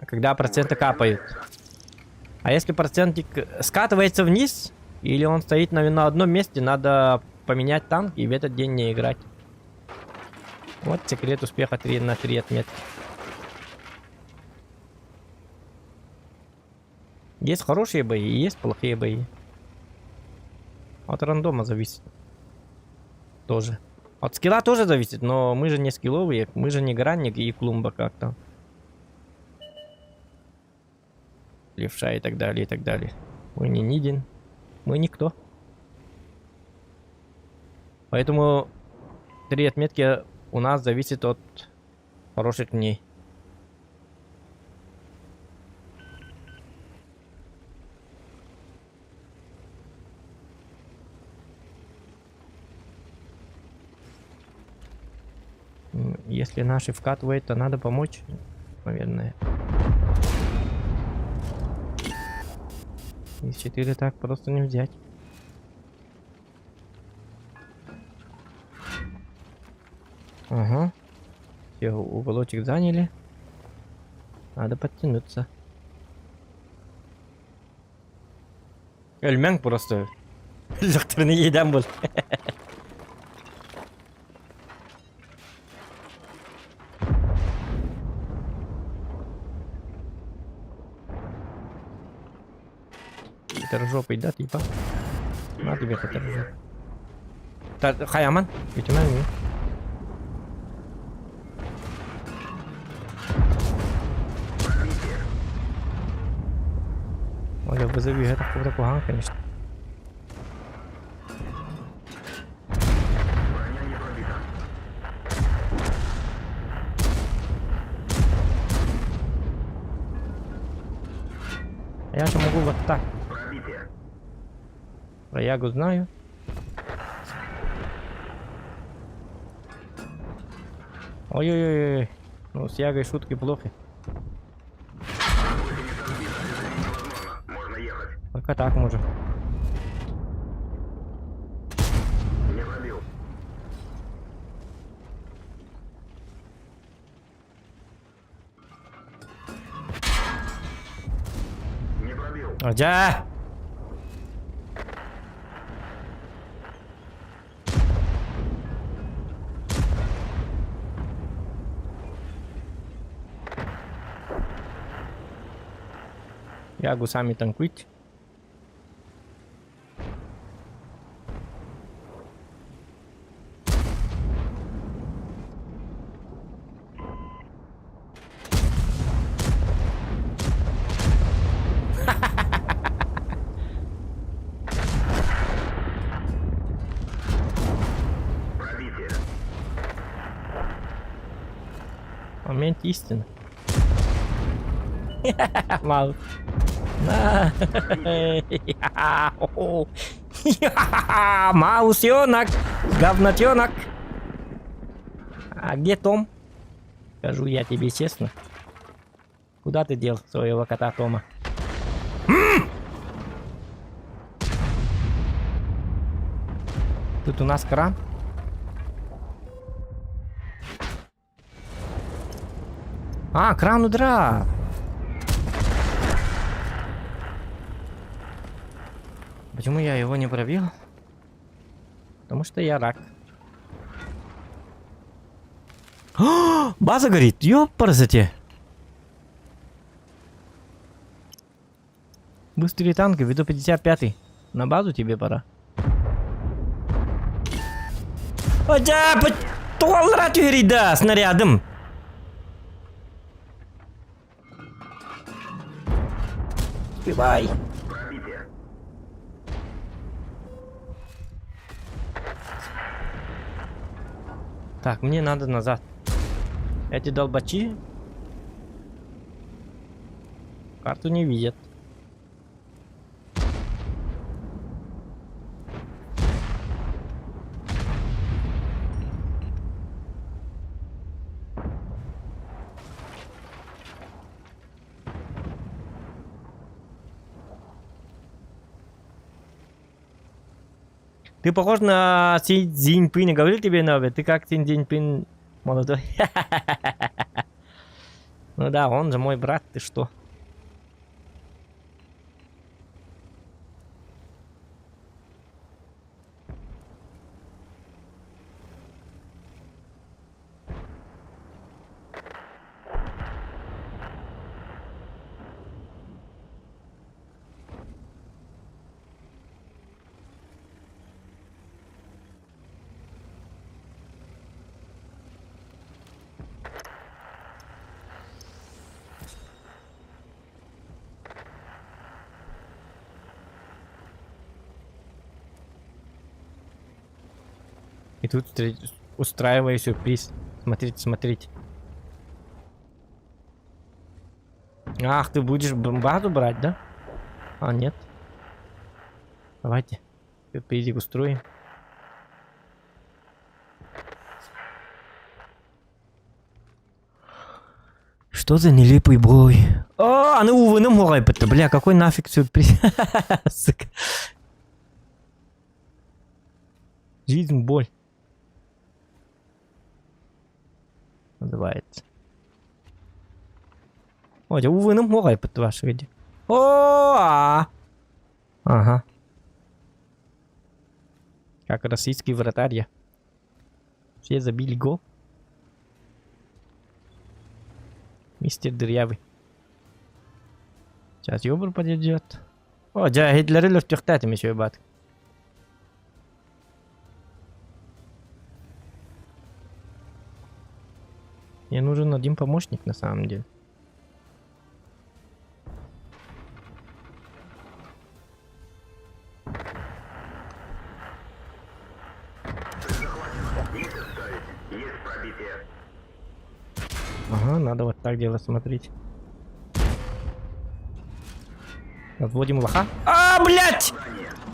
когда проценты капают. А если процентик скатывается вниз, или он стоит на одном месте, надо поменять танк и в этот день не играть. Вот секрет успеха 3 на 3 отметки. Есть хорошие бои, есть плохие бои. От рандома зависит. Тоже. От скилла тоже зависит, но мы же не скилловые, мы же не гранник и клумба как-то. Левша и так далее, и так далее. Мы не нидин, мы никто. Поэтому 3 отметки у нас зависит от хороших дней. Если наши вкатывают, то надо помочь, наверное. Из 4 так просто не взять. Ага. Все, уголочек заняли. Надо подтянуться. Эльмянг просто. Жоқтырыны еден бол. Хитрожопый, да, типа? На тебе хитрожопый. Хай аман, ведь аман не. Оля, вызови это какого-то кугана, конечно. Броня не пробита. Я же могу вот так. Пробитие. Про ягу знаю. Ой-ой-ой. Ну, с ягой шутки плохи. Гусеница сбита. Движение невозможно. Можно ехать. Только так можем. Не пробил. Не пробил. Аджа! Ягу сами танкуйте. Пробитие. Момент истины. Мало. На. Маусенок. Говнотенок. А где Том? Скажу я тебе честно. Куда ты дел своего кота Тома? Тут у нас кран. А, кран удрал. Почему я его не пробил? Потому что я рак. О, база горит. Ёпарасоте. Быстрее танки, веду 55-й. На базу тебе пора. Aja, betul Ratu Hirida снарядом. Успевай. Пробитие. Так, мне надо назад. Эти долбачи карту не видят. Ты похож на Си Цзиньпиня. Говорил тебе новое? Ты как Си Цзиньпин молодой. Ну да, он же мой брат, ты что? И тут устраиваю сюрприз. Смотрите, смотрите. Ах, ты будешь бомбарду брать, да? А, нет. Давайте. Сюрпризик устроим. Что за нелепый бой? О, ну увы, ну морай, бля, какой нафиг сюрприз. Сука. Жизнь, боль. Называется. Ой, увы, ну морай, под ваши видео. О, ага. Как российский вратарь. Все забили гол. Мистер Дырявый. Сейчас Ёбр подойдет. О, Гитлер или в тюртате еще ебать. Мне нужен один помощник на самом деле. Есть пробитие. Ага, надо вот так делать, смотрите. Отводим лоха. А, блядь!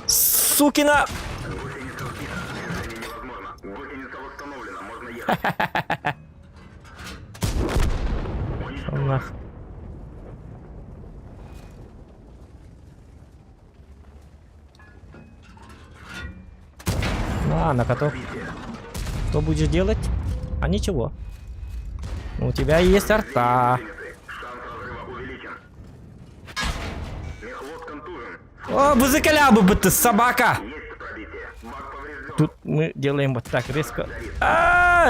Сукина! Гусеница вбита. Движение невозможно. Гусеница восстановлена. Можно ехать. Нахуй. На котов. Что будешь делать? А ничего. У тебя есть арта. Шанс разрыва увеличен. Мехвод контужен. О, бузыкаля бы ты, собака! Есть пробитие. Бак поврежден. Тут мы делаем вот так резко.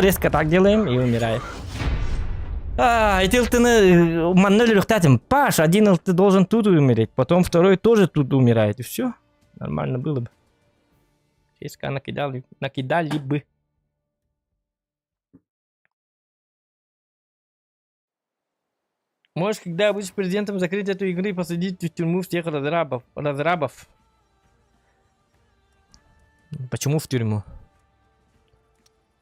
Резко так делаем и умирает. Этилтыны маннули лютатим. Паш, один ты должен тут умереть, потом второй тоже тут умирает. И все. Нормально было бы. СК накидали бы. Можешь, когда будешь президентом, закрыть эту игру и посадить в тюрьму всех разрабов. Почему в тюрьму?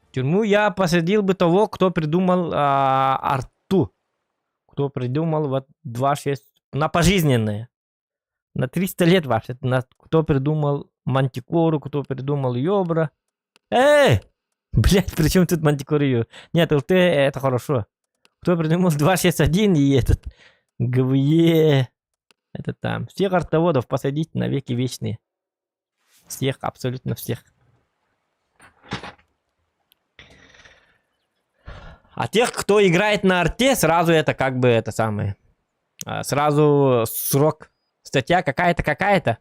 В тюрьму я посадил бы того, кто придумал арту. Кто придумал вот 2.6 на пожизненное. На 300 лет вообще. Кто придумал Мантикору, кто придумал Ёбра. Блять, при чем тут Мантикора и Ёбра? Нет, ЛТ это хорошо. Кто придумал 2.6.1 и этот ГВЕ. Это там. Всех артоводов посадить на веки вечные. Всех, абсолютно всех. А тех, кто играет на арте, сразу это как бы это самое. Сразу срок. Статья какая-то.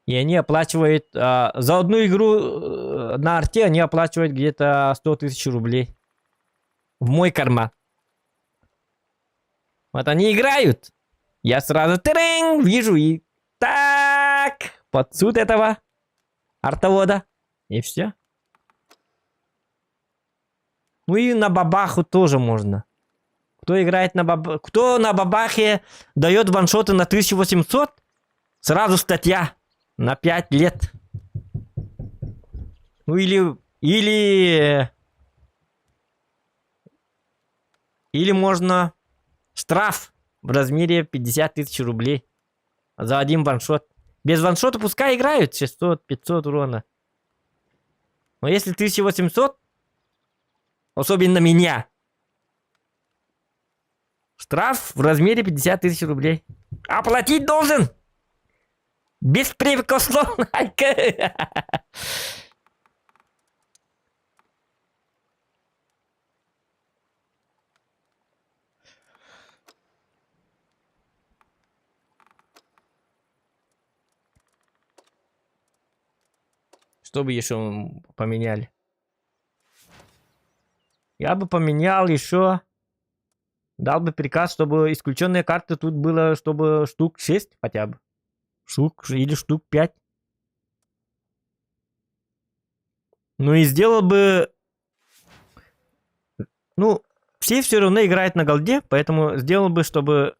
И они оплачивают... за одну игру на арте они оплачивают где-то 100 тысяч рублей. В мой карман. Вот они играют. Я сразу вижу и... Так! Под суд этого артовода. И все. Ну и на бабаху тоже можно. Кто играет на бабахе... Кто на бабахе дает ваншоты на 1800? Сразу статья. На 5 лет. Ну или можно штраф в размере 50 тысяч рублей. За один ваншот. Без ваншота пускай играют 600-500 урона. Но если 1800, особенно меня, штраф в размере 50 тысяч рублей. Оплатить должен! Беспрекословно. Что бы еще поменяли? Я бы поменял еще... Дал бы приказ, чтобы исключенные карты тут было, чтобы штук 6 хотя бы. Штук или штук 5. Ну и сделал бы... Ну, все равно играют на голде, поэтому сделал бы, чтобы...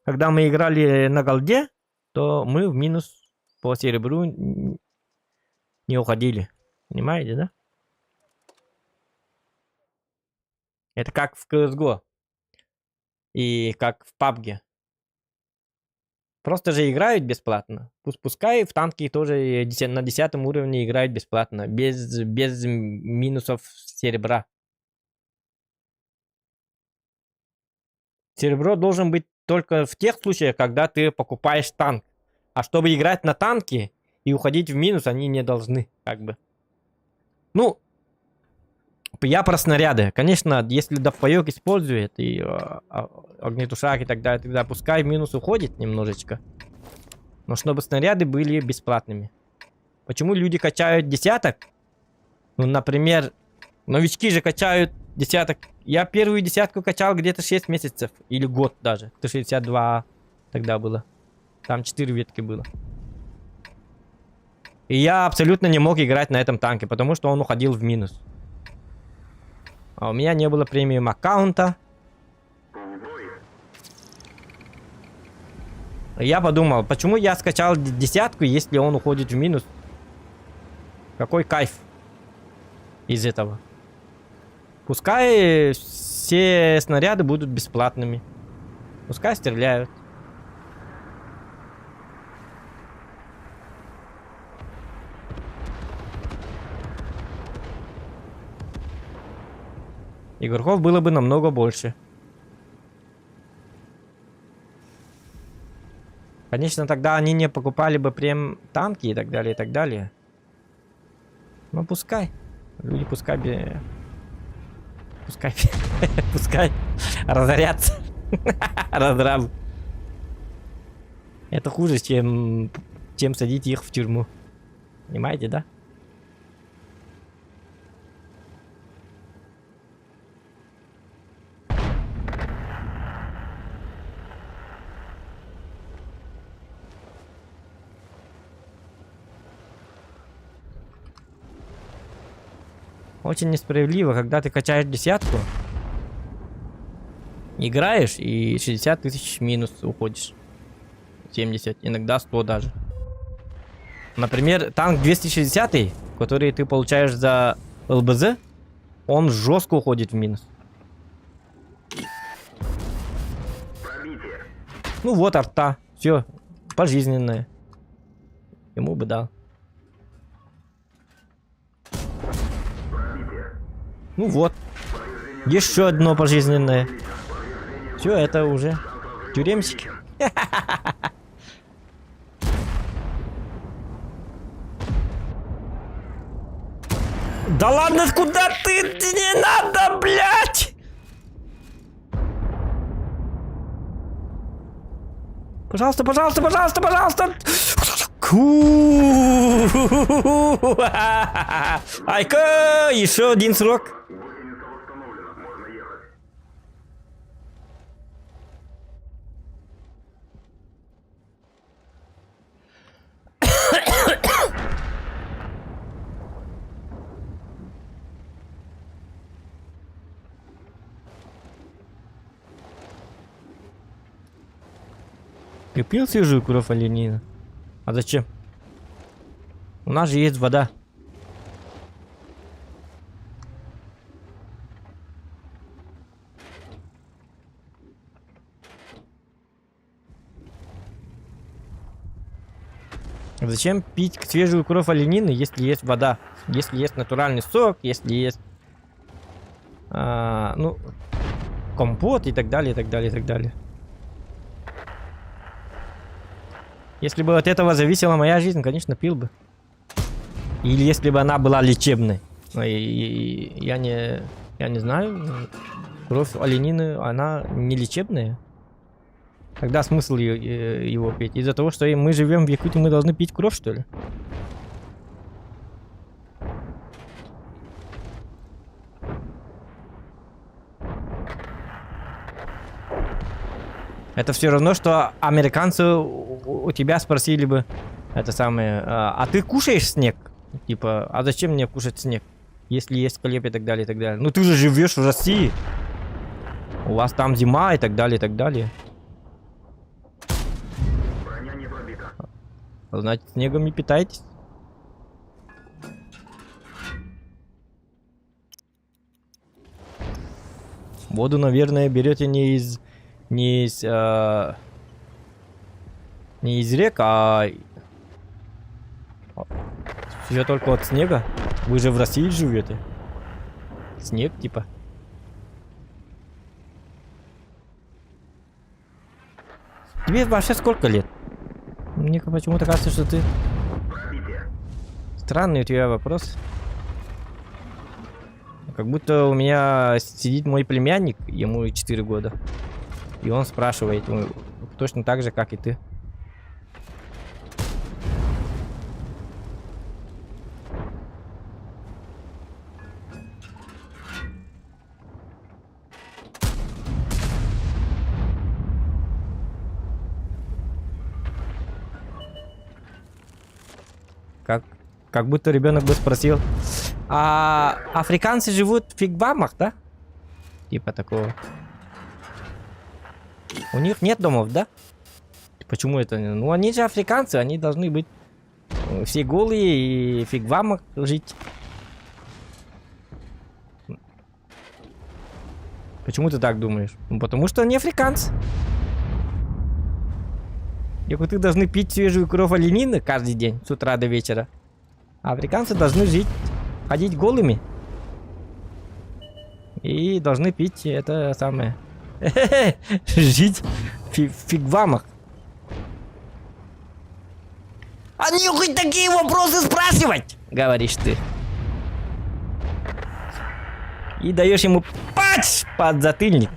Когда мы играли на голде, то мы в минус по серебру не уходили. Понимаете, да? Это как в CSGO. И как в PUBG. Просто же играют бесплатно. Пускай в танки тоже на 10 уровне играют бесплатно. Без минусов серебра. Серебро должен быть только в тех случаях, когда ты покупаешь танк. А чтобы играть на танке и уходить в минус, они не должны, как бы. Ну, я про снаряды. Конечно, если довпоёк использует и огнетушак и так далее, тогда пускай в минус уходит немножечко. Но чтобы снаряды были бесплатными. Почему люди качают десяток? Ну, например, новички же качают десяток. Я первую десятку качал где-то 6 месяцев. Или год даже. Это 62 тогда было. Там 4 ветки было. И я абсолютно не мог играть на этом танке, потому что он уходил в минус. А у меня не было премиум аккаунта. Я подумал, почему я скачал десятку, если он уходит в минус? Какой кайф из этого? Пускай все снаряды будут бесплатными. Пускай стреляют. Игроков было бы намного больше. Конечно, тогда они не покупали бы прям танки и так далее, и так далее. Но пускай. Люди пускай... Пускай... Пускай разорятся. Разрабы. Это хуже, чем садить их в тюрьму. Понимаете, да? Очень несправедливо, когда ты качаешь десятку, играешь и 60 тысяч минус уходишь. 70, иногда 100 даже. Например, танк 260, который ты получаешь за ЛБЗ, он жестко уходит в минус. Ну вот арта, все, пожизненное. Ему бы дал. Ну вот. Еще одно пожизненное. Все, это уже тюремщики. Да ладно, куда ты? Не надо, блядь! Пожалуйста, пожалуйста, пожалуйста, пожалуйста! Айка! Еще один срок. Ты пил свежую кровь оленина? А зачем? У нас же есть вода. Зачем пить свежую кровь оленины, если есть вода? Если есть натуральный сок, если есть... ну... компот и так далее, и так далее, и так далее. Если бы от этого зависела моя жизнь, конечно, пил бы. Или если бы она была лечебной. Я не знаю. Кровь оленины, она не лечебная. Тогда смысл его пить? Из-за того, что мы живем в Якутии, мы должны пить кровь, что ли? Это все равно, что американцы у тебя спросили бы это самое, а ты кушаешь снег? Типа, а зачем мне кушать снег, если есть хлеб и так далее, и так далее? Ну ты же живешь в России. У вас там зима и так далее, и так далее. Броня не пробита. Значит, снегом не питайтесь. Воду, наверное, берете не из рек, а все только от снега. Вы же в России живете. Снег, типа. Тебе вообще сколько лет? Мне почему-то кажется, что ты... Странный у тебя вопрос. Как будто у меня сидит мой племянник, ему 4 года. И он спрашивает, точно так же, как и ты. как будто ребенок бы спросил. А африканцы живут в фигвамах, да? Типа такого. У них нет домов, да? Почему это? Ну, они же африканцы, они должны быть все голые и в фигвамах жить. Почему ты так думаешь? Ну, потому что они африканцы. Якуты должны пить свежую кровь оленины каждый день, с утра до вечера. А африканцы должны жить, ходить голыми. И должны пить это самое. Жить в фигвамах. А нехуй такие вопросы спрашивать, говоришь ты. И даешь ему пач под затыльник.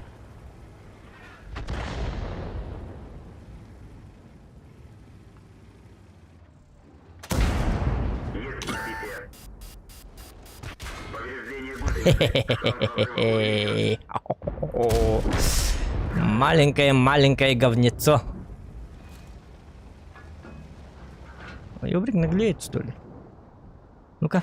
Есть подпитие. Повреждение гусеницы. Маленькое говнецо. Ёбрик наглеет, что ли? Ну-ка.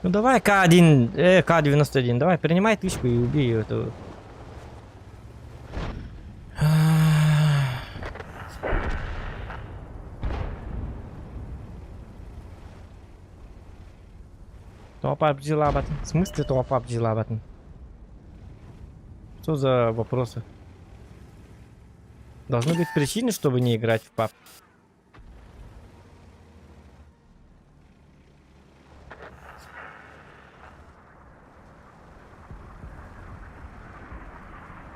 Ну давай К1, К91, давай, принимай тычку и убей эту. Толпа бджела батон. В смысле толпа бджела батон? Что за вопросы? Должны быть причины, чтобы не играть в паб.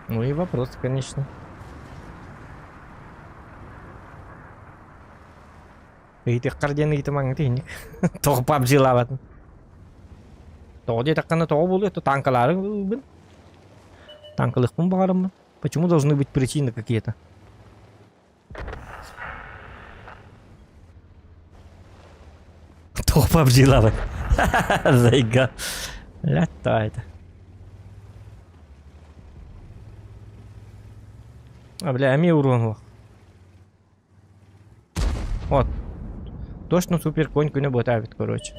Ну и вопросы, конечно. Их кардианы itu mang ini. Toh PUBG lawat. Toh dia takkan toh болу это танкалары бин. Танкалых пун багарым. Почему должны быть причины какие-то? Toh PUBG lawat. Зайга. Лята это. А, бля, ми урон. Вот. Точно супер коньку не ботавит, короче.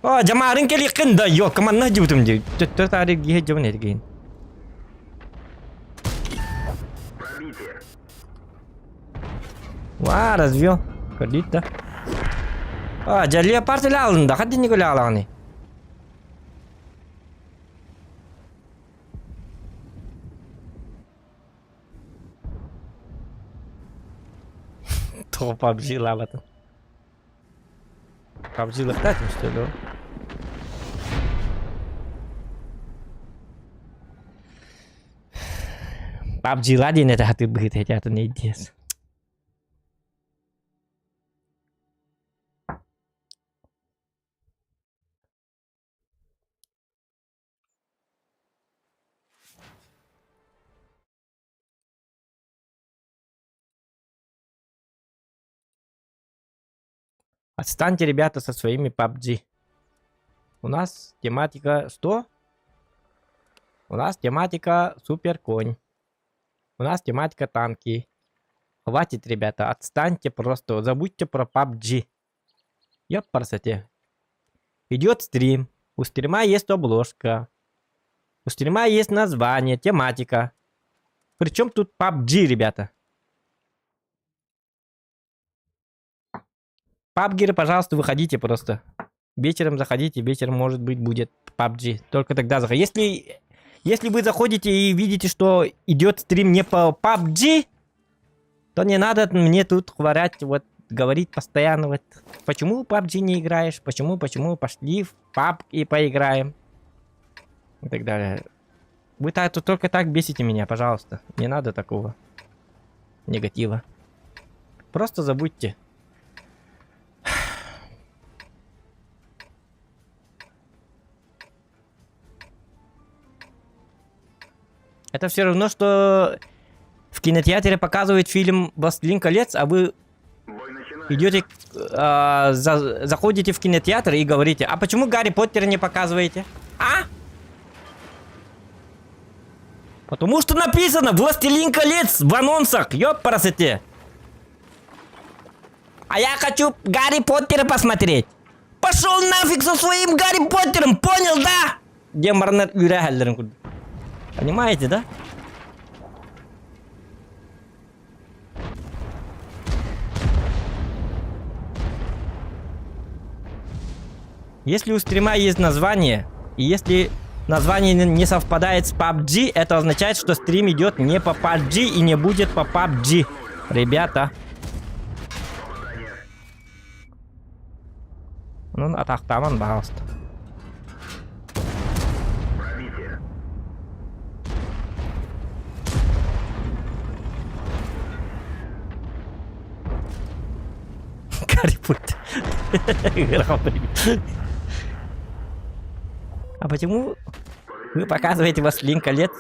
О, жамарын келикин да, ёк, команда жибутум де. Төттө тарик ге жабын эткен. Пробитие. Ва, развел. Кредит да. А, жалия партия алында, хадди не гөле алаганы. То PUBG лавата. PUBG лафтатим, что ли? PUBG ладин это хаты быт, хотя это не идея. Отстаньте, ребята, со своими PUBG. У нас тематика что? У нас тематика супер конь. У нас тематика танки. Хватит, ребята, отстаньте просто. Забудьте про PUBG. Ёпарсете. Идет стрим. У стрима есть обложка. У стрима есть название, тематика. Причем тут PUBG, ребята? Пабгеры, пожалуйста, выходите просто. Вечером заходите, вечером, может быть, будет PUBG. Только тогда заходите. Если вы заходите и видите, что идет стрим не по PUBG, то не надо мне тут говорить постоянно, вот, почему PUBG не играешь, почему, пошли в PUBG и поиграем. И так далее. Вы тут только так бесите меня, пожалуйста. Не надо такого негатива. Просто забудьте. Это все равно, что в кинотеатре показывают фильм «Властелин колец», а вы Бой начинается. идете, заходите в кинотеатр и говорите, а почему Гарри Поттера не показываете? А? Потому что написано «Властелин колец» в анонсах, ёпарасоте. А я хочу Гарри Поттера посмотреть. Пошел нафиг со своим Гарри Поттером, понял, да? Демарнер Юрахеллерин курду. Понимаете, да? Если у стрима есть название, и если название не совпадает с PUBG, это означает, что стрим идет не по PUBG и не будет по PUBG. Ребята. Ну, атақтаман, пожалуйста. Пробитие. Гарри Поттер. А почему вы показываете «Властелин колец»,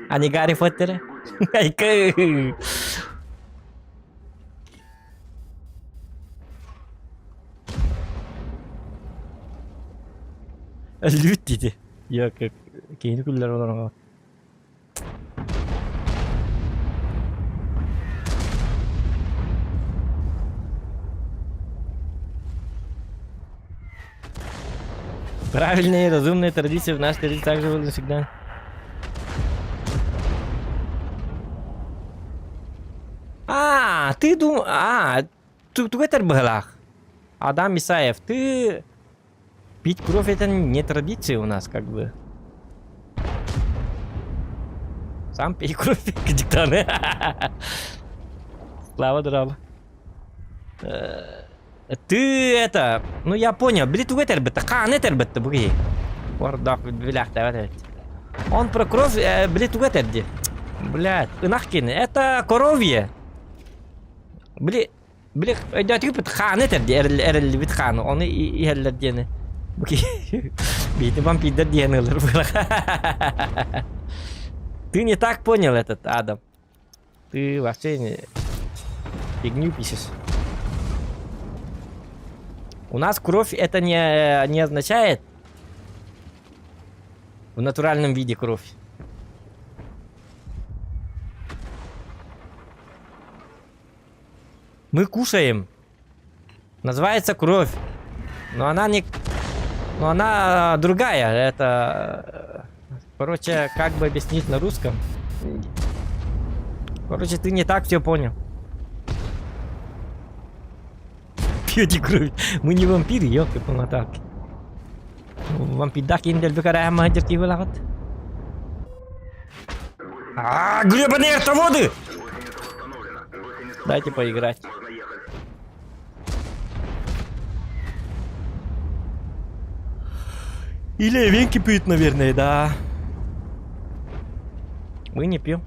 а не Гарри Поттера? Лют dedi. Yok yok. Keyini güller olan. Правильные, разумные традиции в нашей традиции также были всегда. Ты думал... ты в этом былах. Адам Исаев, ты... Пить кровь это не традиция у нас, как бы. Сам пей кровь, диктаны. Слава драла. Ты это... Ну я понял. Блин, это буги. Он про кровь... Блин, блядь, нахкин. Это коровье. Блин, да ты хан это хан. Он и хеллердены. Битый вам пидор денег. Ты не так понял этот, Адам. Ты вообще не... фигню пишешь. У нас кровь это не означает в натуральном виде кровь. Мы кушаем. Называется кровь. Но она не... Но она другая. Это... Короче, как бы объяснить на русском? Короче, ты не так все понял. Пьете кровь. Мы не вампиры, ёлки полнотарки. Вампирдаки индел бекара махадерки вылахат. Гребаные артоводы! Дайте поиграть. Или венки пьют, наверное, да. Мы не пьем.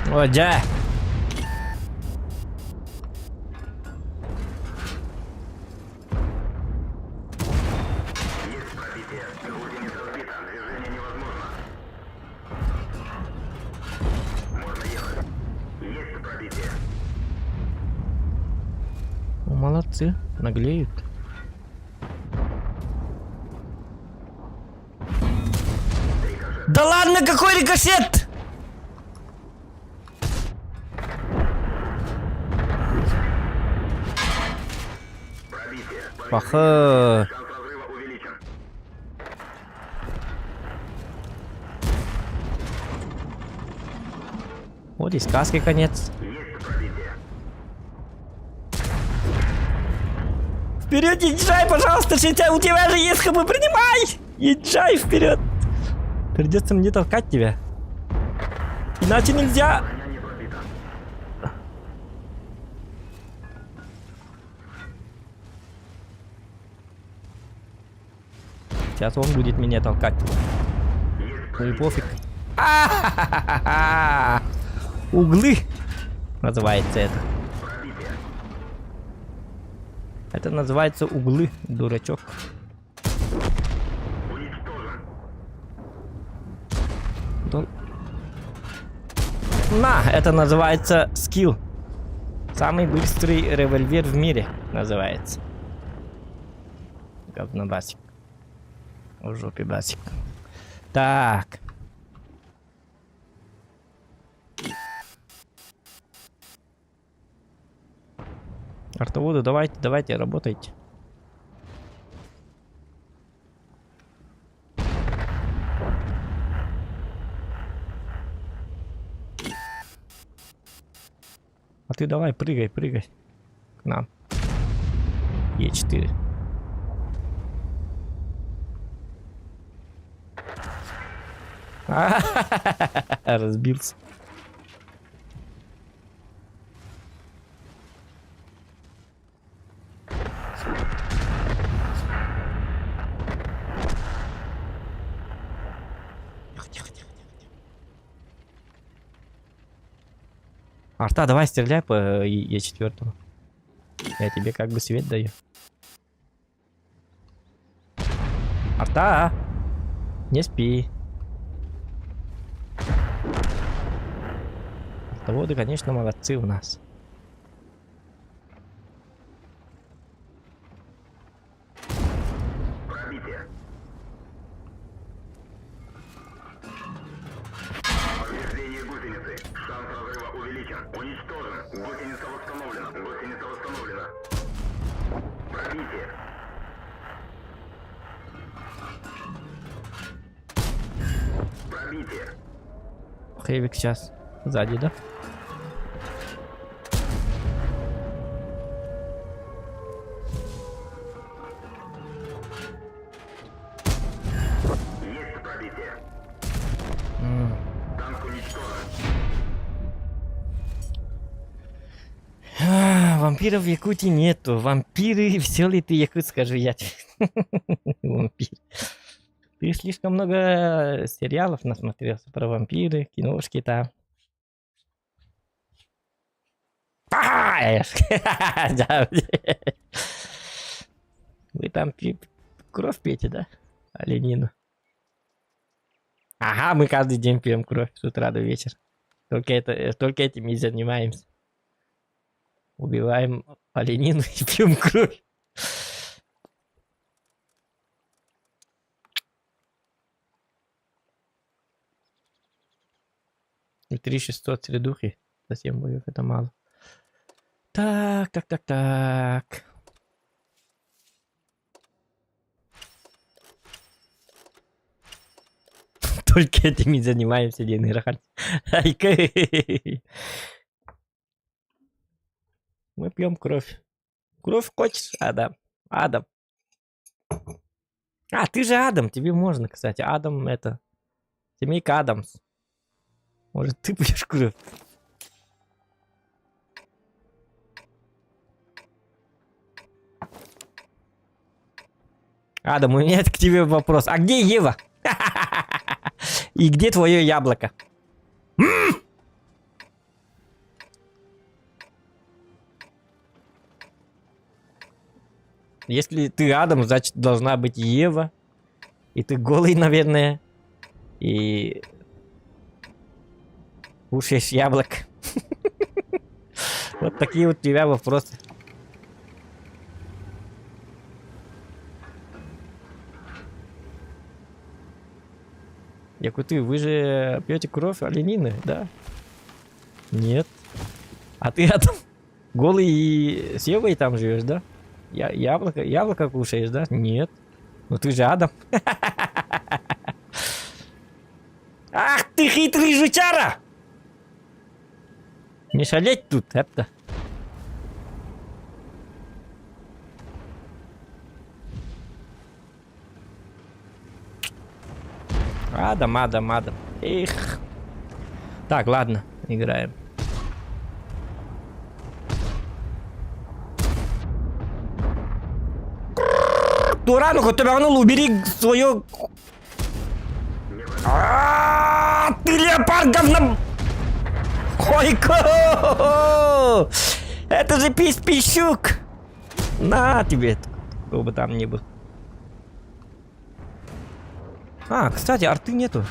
О, да. Молодцы, наглеют. Да ладно, какой рикошет! Паха. Вот и сказки конец. Вперед, езжай, пожалуйста, у тебя же есть ХП, принимай! Езжай вперед! Придется мне толкать тебя. Иначе нельзя. Сейчас он будет меня толкать. Ну и пофиг. А-ха-ха-ха-ха! Углы называется это. Пробитие. Это называется углы, дурачок. Уничтожен. Да. На, это называется скилл. Самый быстрый револьвер в мире называется. Говнобасик. В жопе басик. Так. Артоводы, давайте, работайте. А ты давай, прыгай к нам. Е4. Разбился. Арта, давай стреляй по Е4. Я тебе как бы свет даю. Арта! Не спи. Артоводы, конечно, молодцы у нас. Пробитие. Повреждение гусеницы. Шанс разрыва увеличен. Уничтожен. Гусеница восстановлена. Гусеница восстановлена. Пробитие. Пробитие. Хейвик сейчас сзади, да? Есть пробитие. М. Танк уничтожен. Вампиров в Якутии нету. Вампиры, веселый ты якут, скажи я тебе. Вампир. Ты слишком много сериалов насмотрелся про вампиры, киношки там. Да. Вы там кровь пьете, да? Оленину. Ага, мы каждый день пьем кровь с утра до вечера. Только этим и занимаемся. Убиваем оленину и пьем кровь. И 3600 средухи. За 7 боев это мало. Так. Только этим и занимаемся, День Ирахаль. Мы пьем кровь. Кровь хочешь, Адам? Адам. А, ты же Адам, тебе можно, кстати. Адам это... Семейка Адамс. Может, ты пьешь кровь? Адам, у меня к тебе вопрос. А где Ева? И где твое яблоко? Если ты Адам, значит должна быть Ева. И ты голый, наверное. И кушаешь яблоко. Вот такие вот у тебя вопросы. Якуты, вы же пьете кровь оленины, да? Нет. А ты Адам голый и с Евой там живешь, да? Яблоко кушаешь, да? Нет. Ну ты же Адам. Ах ты хитрый жучара! Не шалеть тут, это. Адам. Эх. Так, ладно, играем. Турану, хоть ты убери свое... Ты леопард, говно! Ой-ко! Это же пись-пищук! На тебе, кто бы там ни был. А, кстати, арты нету.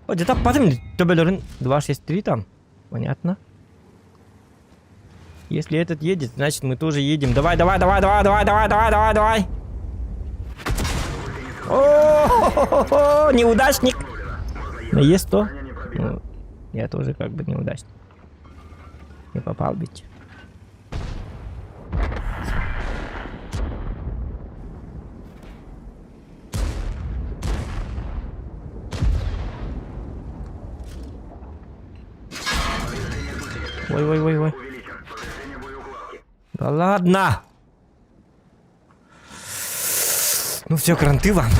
О, где-то потом Тобелерин 263 там. Понятно. Если этот едет, значит мы тоже едем. Давай, давай, давай, давай, давай, давай, давай, давай, давай. О, неудачник. Но есть то. Ну, я тоже как бы неудачник. Не попал ведь. Ой-ой-ой-ой. Да ладно. Ну все, кранты вам.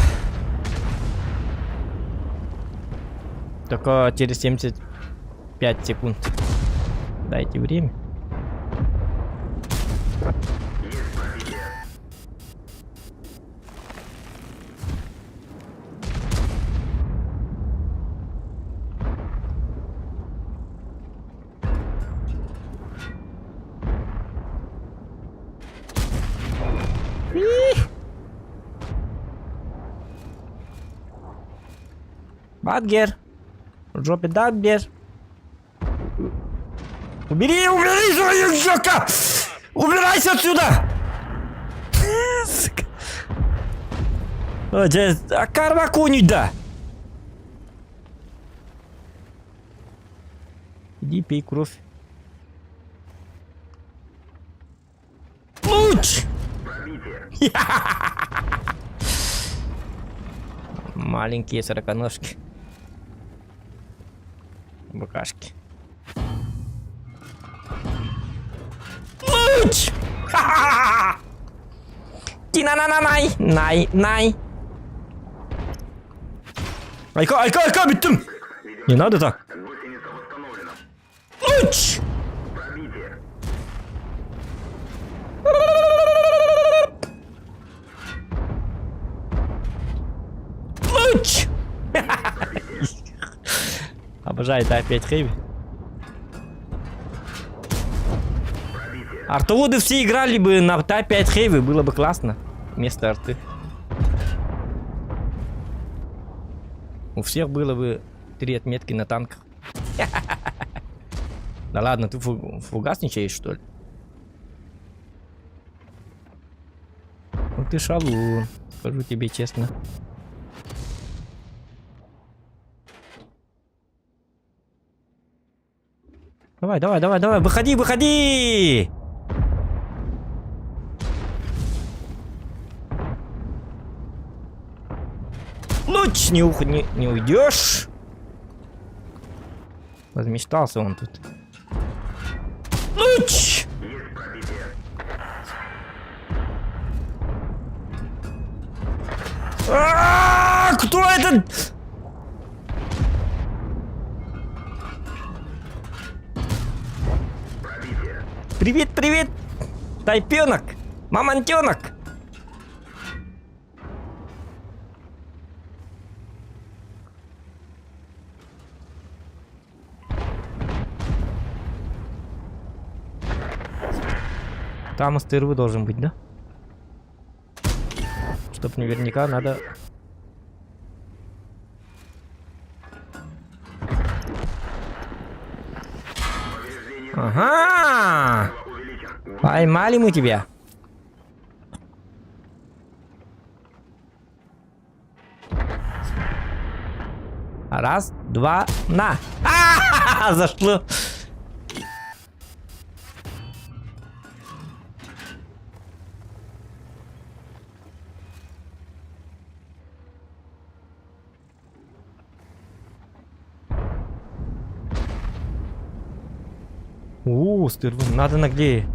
Только через 75 секунд. Дайте время. Бадгер. В жопе Дадгер. Убери свою жёка! Убирайся отсюда! А кармакунить да! Иди пей кровь. Луч! Маленькие сороконожки. Букашки. Луч! Ти-на-на-на-най! Най-най! Айка, биттим! Не надо так! Луч! Луч! Обожаю Type 5 Heavy. Артоводы все играли бы на Type 5 Heavy, было бы классно. Вместо арты. У всех было бы 3 отметки на танках. Да ладно, ты фугасничаешь, что ли? Ну ты шалун, скажу тебе честно. Давай, выходи! Луч, не уйдешь. Размечтался он тут. Луч! Кто этот? Привет, тайпенок, мамонтенок. Там СТРВ должен быть, да? Чтоб наверняка надо... Ага! Поймали мы тебя. Раз, два, на! Зашло! Стырву, надо наглее.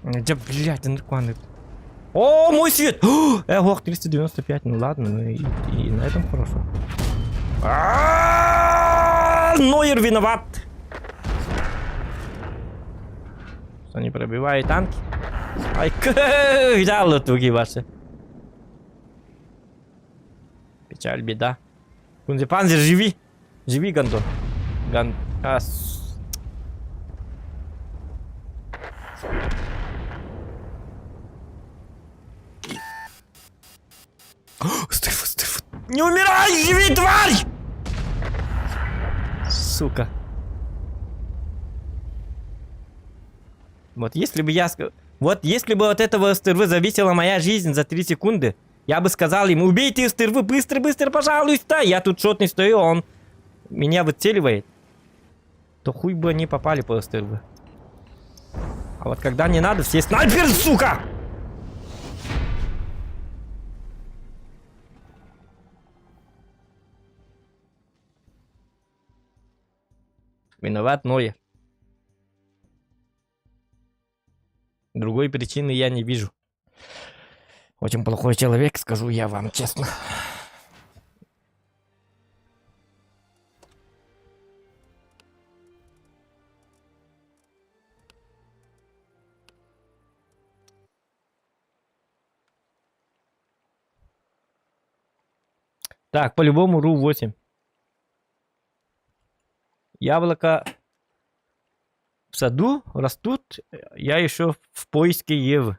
Да, блядь, наркоманы. О, мой свет! Ого, 395. Ну ладно, ну и на этом хорошо. Нойер виноват. Что не пробивает танки? Ай, взял туги ваши. Печаль, беда. Кунзепанзер, живи. Живи, Гандон. Стеф. Не умирай, живи, тварь! Сука. Вот если бы я... Вот если бы от этого стервы зависела моя жизнь за 3 секунды, я бы сказал ему: убейте стервы, быстро, пожалуйста. Я тут шотный стою, он меня выцеливает. То хуй бы они попали по стервы. А вот когда не надо, все снайперы, сука! Виноват Нойер. Другой причины я не вижу. Очень плохой человек, скажу я вам честно. Так, по-любому РУ-8. Яблоко в саду растут. Я еще в поиске Евы.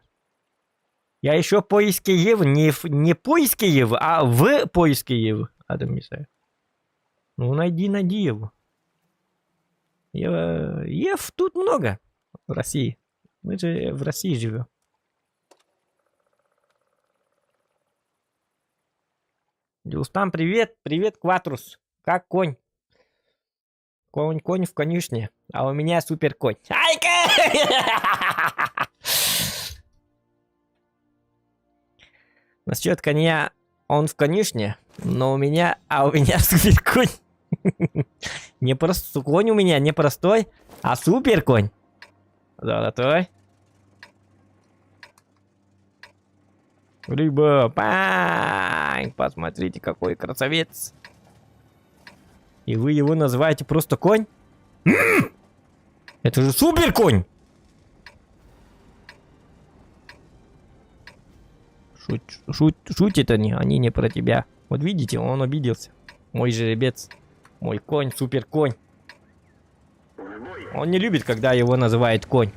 Я еще в поиске Евы. Не в поиске Евы, а в поиске Евы. Адам Мисаев. Ну, найди Еву. Ев тут много в России. Мы же в России живем. Дилстам, привет. Привет, Кватрус. Как конь? Конь в конюшне, а у меня супер конь. Насчет коня, он в конюшне, но у меня супер конь. Не просто конь у меня, не простой, а супер конь. Золотой. Рыба, пань, посмотрите, какой красавец. И вы его называете просто конь? Это же супер конь! Шутят они не про тебя. Вот видите, он обиделся. Мой жеребец. Мой конь, супер конь. Он не любит, когда его называют конь.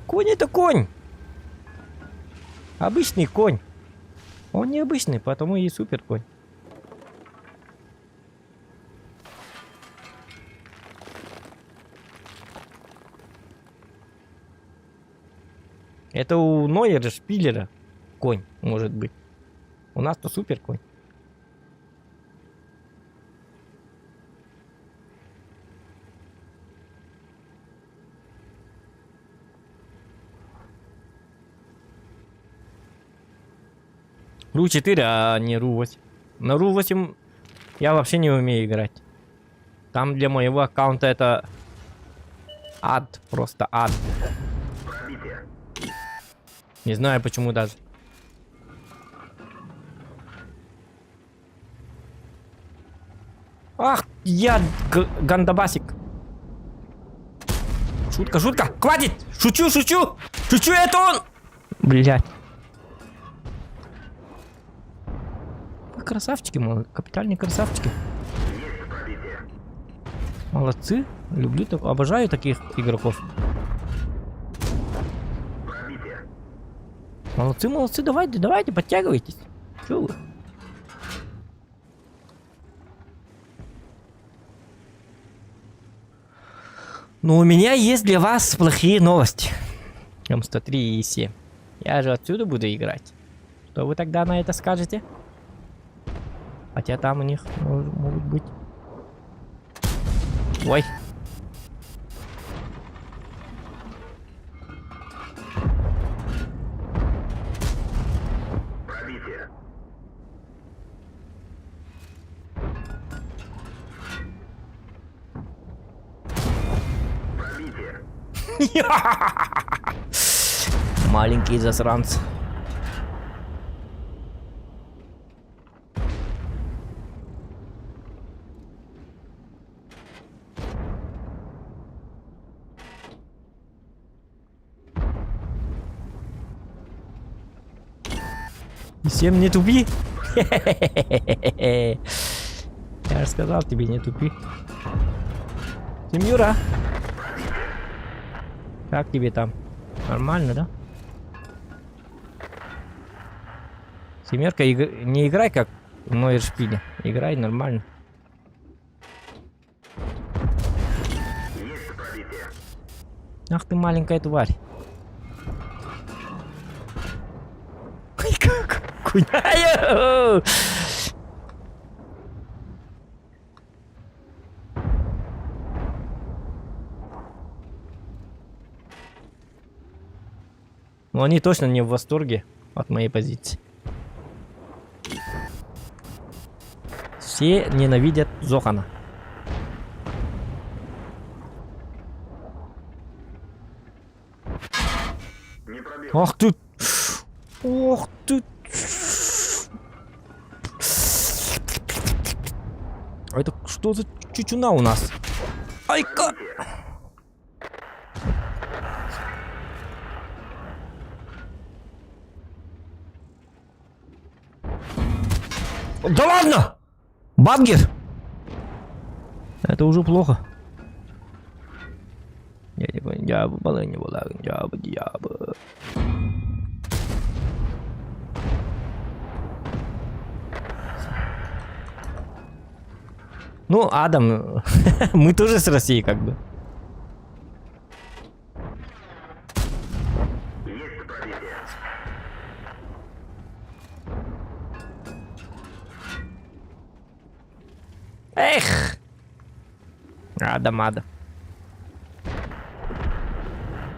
Конь это конь. Обычный конь. Он не обычный, потому и супер конь. Это у Нойера, Шпиллера конь, может быть. У нас-то супер конь. РУ-4, а не РУ-8. На РУ-8 я вообще не умею играть. Там для моего аккаунта это ад, просто ад. Не знаю почему даже. Ах, я гандабасик. Шутка. Хватит! Шучу, это он! Блять. Вы красавчики, капитальные красавчики. Молодцы. Люблю, обожаю таких игроков. Молодцы, давайте, подтягивайтесь. Чё вы? Но у меня есть для вас плохие новости. М103 и 7. Я же отсюда буду играть. Что вы тогда на это скажете? Хотя там у них могут быть... Ой. Маленький засранец. Всем не тупи. Я же сказал тебе, не тупи. Семюра. Как тебе там? Нормально, да? Семерка, не играй как в Нойер Шпиле. Играй нормально. Ах ты маленькая тварь. Ой, как куняю! Но они точно не в восторге от моей позиции. Все ненавидят Зохана. Не пробил. Ах ты! Ох ты! А это что за чучуна у нас? Ай-ка! Да ладно! Бангер! Это уже плохо. Я не понял, я бы не была, я бы. Ну, Адам, мы тоже с России как бы. Есть пробитие. Эх! Адам.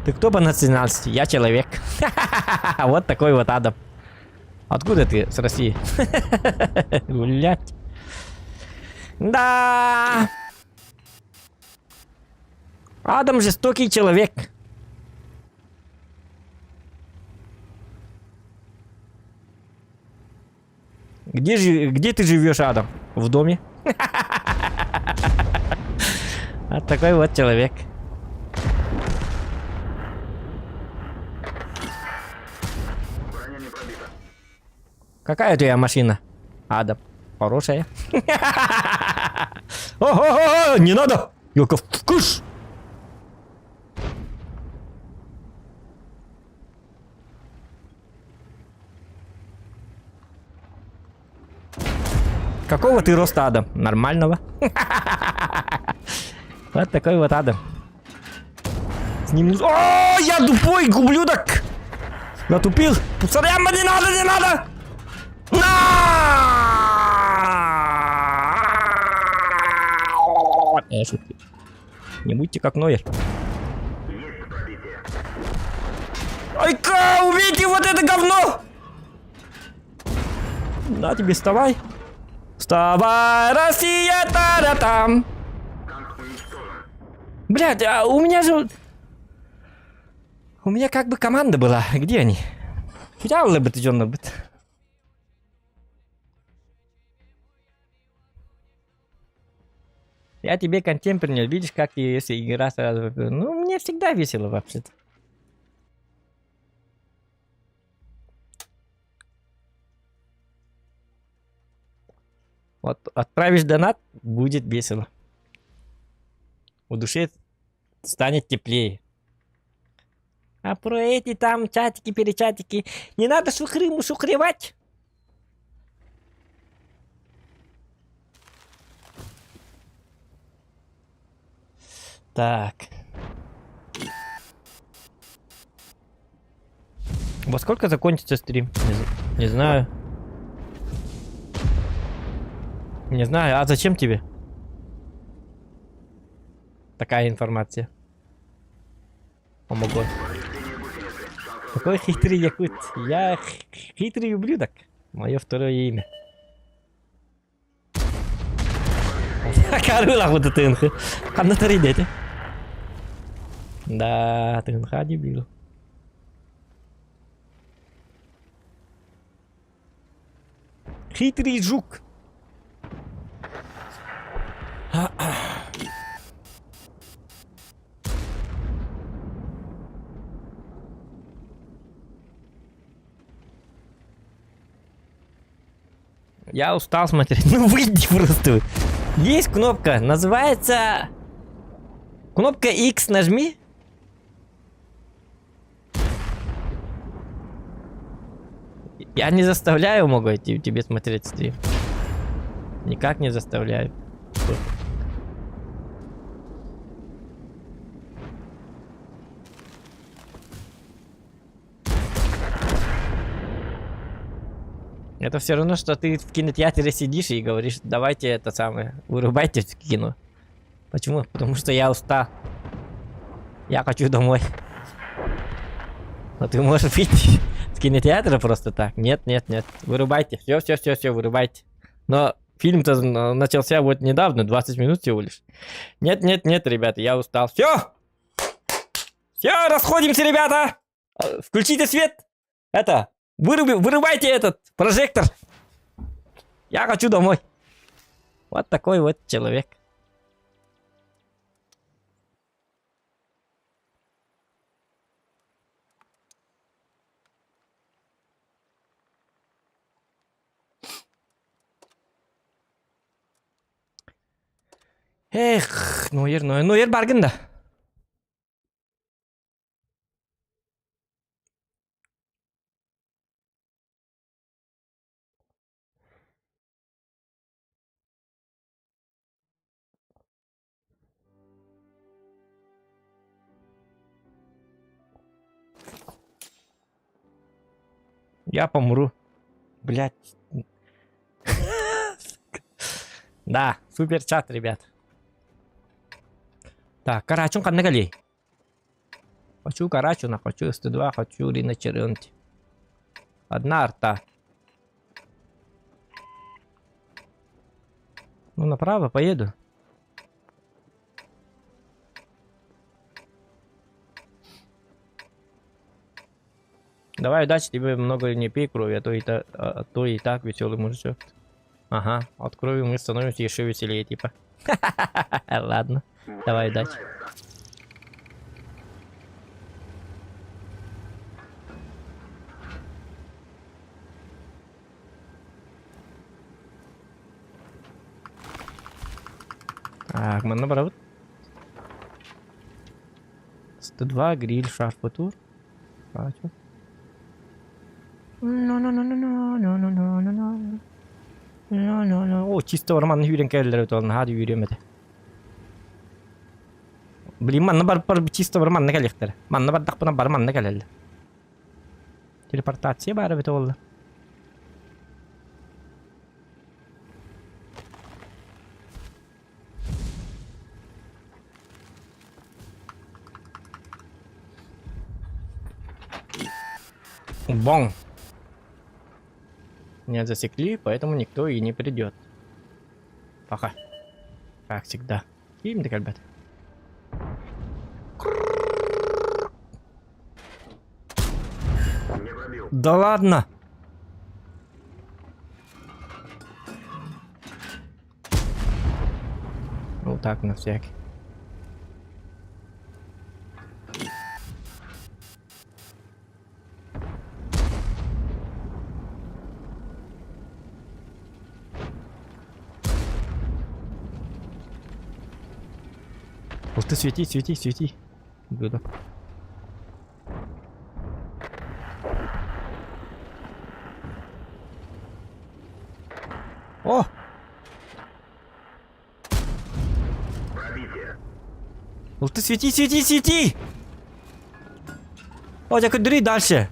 Ты кто по национальности? Я человек. Вот такой вот Адам. Откуда ты с России? Гулять. Да. Адам жестокий человек. Где ты живешь, Адам? В доме? Вот такой вот человек. Броня не пробита. Какая у тебя машина, Адам? Хорошая. О, не надо! Яков, куш! Какого ты роста, Адам? Нормального? Вот такой вот Адам. С ним... О, я тупой, ублюдок! Натупил? Пацанам не надо! Шутки. Не будьте как Нойер. Есть пробитие. Ай-ка, убейте вот это говно! На тебе, вставай. Вставай, Россия, та-да-там. Танк уничтожен. Блядь, а у меня же... У меня как бы команда была. Где они? Взял бы ты, Джон, быть. Я тебе контент принял. Видишь, как если игра сразу... Ну, мне всегда весело вообще-то. Вот отправишь донат, будет весело. В душе станет теплее. А про эти там чатики, перечатики не надо шухревать. Так. Во сколько закончится стрим? Не знаю. Не знаю, а зачем тебе такая информация? О мой бог. Какой хитрый якут. Я хитрый ублюдок. Мое второе имя. Карула вот это ТНХ. Канда таридете. Да, ТНХ дебил. Хитрый жук. Я устал смотреть. Ну выйди просто. Есть кнопка, называется... Кнопка X нажми. Я не заставляю, могу тебе смотреть стрим. Никак не заставляю. Это все равно, что ты в кинотеатре сидишь и говоришь, давайте это самое, вырубайте кино. Почему? Потому что я устал. Я хочу домой. Но ты можешь выйти с кинотеатра просто так. Нет, нет, нет. Вырубайте. Все, вырубайте. Но фильм-то начался вот недавно, 20 минут всего лишь. Нет, нет, нет, ребята, я устал. Все! Все, расходимся, ребята! Включите свет! Это, вырубайте этот прожектор! Я хочу домой. Вот такой вот человек. Эх, Нойер баргын да. Я помру. Блять. Да, супер чат, ребят. Так, Карачун Каннагали. Хочу Карачуна, хочу СТ2, хочу Рина Черенти. Одна арта. Ну, направо поеду. Давай, удачи, тебе много не пей крови, а то и так веселый мужичок. Ага, от крови мы становимся еще веселее, типа. Ладно, давай, удачи. Так, мы наоборот. 102, гриль, шарф, тур. О, чисто орман hur келлер utan hade yürümedi. Блин, манна бар чисто орман келехтер. Манна бар дакпына бар манна келелди. Телепортация бар бит олду. Бон. Не засекли, поэтому никто и не придет. Пока. Как всегда. Им да ребят. Да ладно. Ну так, на всякий. Ух ты, свети, свети, свети. Блюдо. О! Ух ты, свети, свети, свети! О, так дури дальше.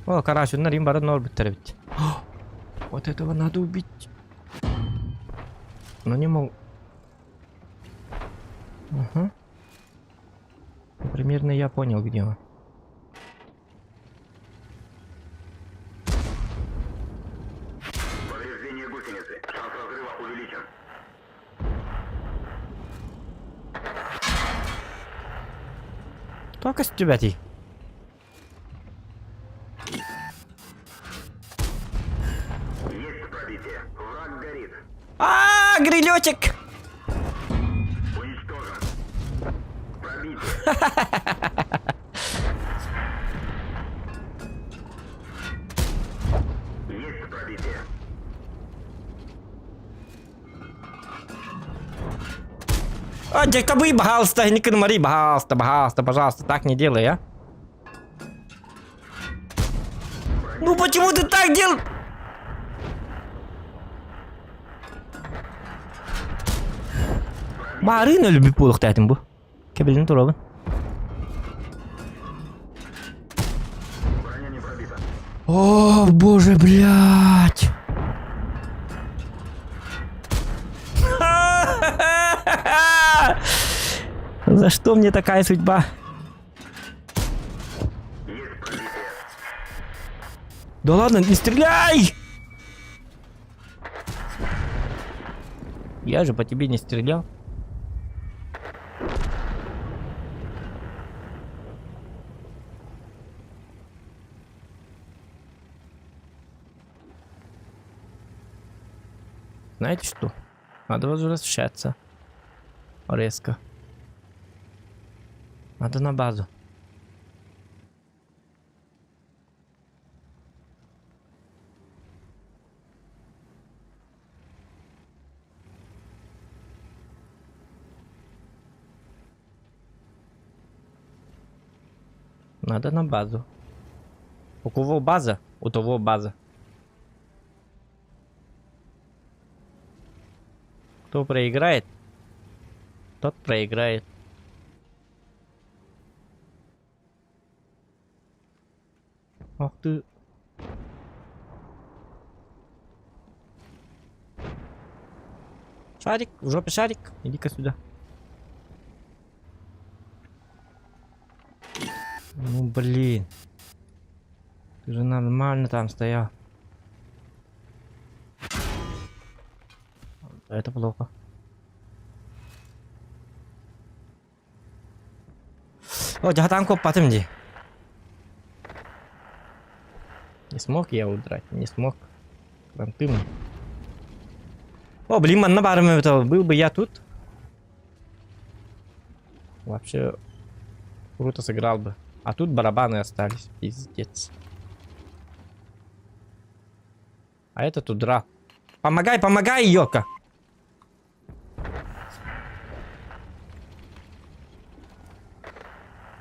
О, короче, на рим баран ноль бит. Вот этого надо убить. Но не могу. Ага. Примерно я понял, где он. Повреждение гусеницы. Шанс разрыва увеличен. Только с тебя ты. Есть пробитие. Враг горит. Грилечек! Уничтожен. Пробитие. А, декабрь, пожалуйста, не кормари, пожалуйста, пожалуйста, пожалуйста, так не делай, а. Ну почему ты так делал? Марина любит пулахтайтим бу. Кабелин турован. Броня не пробита. О, боже, блядь. За что мне такая судьба? Есть пробитие. Да ладно, не стреляй! Я же по тебе не стрелял. Знаете что? Надо возвращаться. Резко. Надо на базу. Надо на базу. У кого база? У того база. Кто проиграет, тот проиграет. Ах ты. Шарик, в жопе шарик. Иди-ка сюда. Ну блин. Ты же нормально там стоял. Это плохо. О, jangan tangkap потом. Не смог я удрать, не смог. Прям ты мне. О, блин, man, на барме это был бы я тут. Вообще круто сыграл бы. А тут барабаны остались, пиздец. А этот удрал. Помогай, помогай, Йока!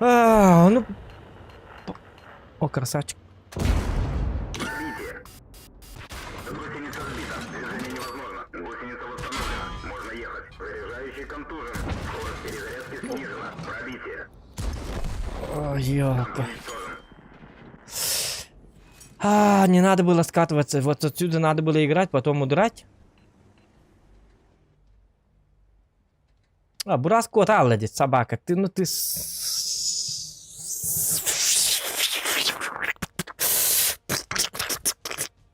А, ну... О, красавчик. Пробитие. Гусеница сбита. Движение невозможно. Гусеница восстановлена. Можно ехать. Заряжающий контужен. Скорость перезарядки снижена. Пробитие. О, Йока. Уничтожен. А, не надо было скатываться. Вот отсюда надо было играть, потом удрать. А, Бураско, таладец, собака. Ты, ну ты...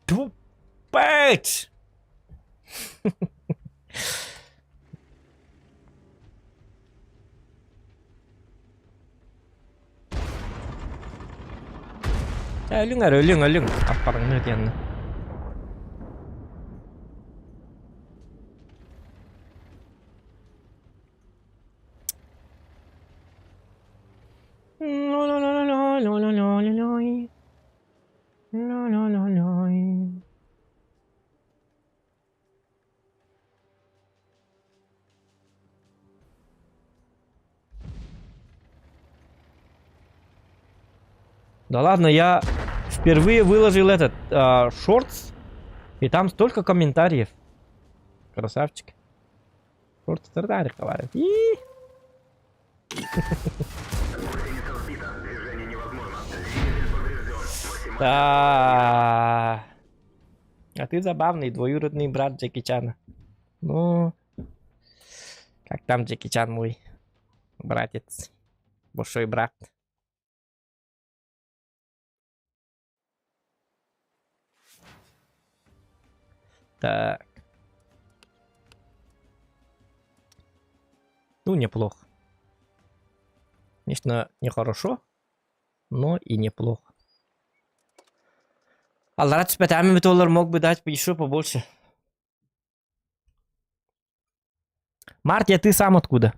Тупать! Ölüng. Aparını kendine. Да ладно, я впервые выложил этот шортс, и там столько комментариев. Красавчик. Шортс страдали, говорят. Гусеница сбита. Движение невозможно. Двигатель поврежден. Максимально. Да. А ты забавный, двоюродный брат Джеки Чана. Ну, как там Джеки Чан мой братец, большой брат. Так. Ну, неплохо. Конечно, нехорошо, но и неплохо. Аллах $5 доллар мог бы дать еще побольше. Мартия, ты сам откуда?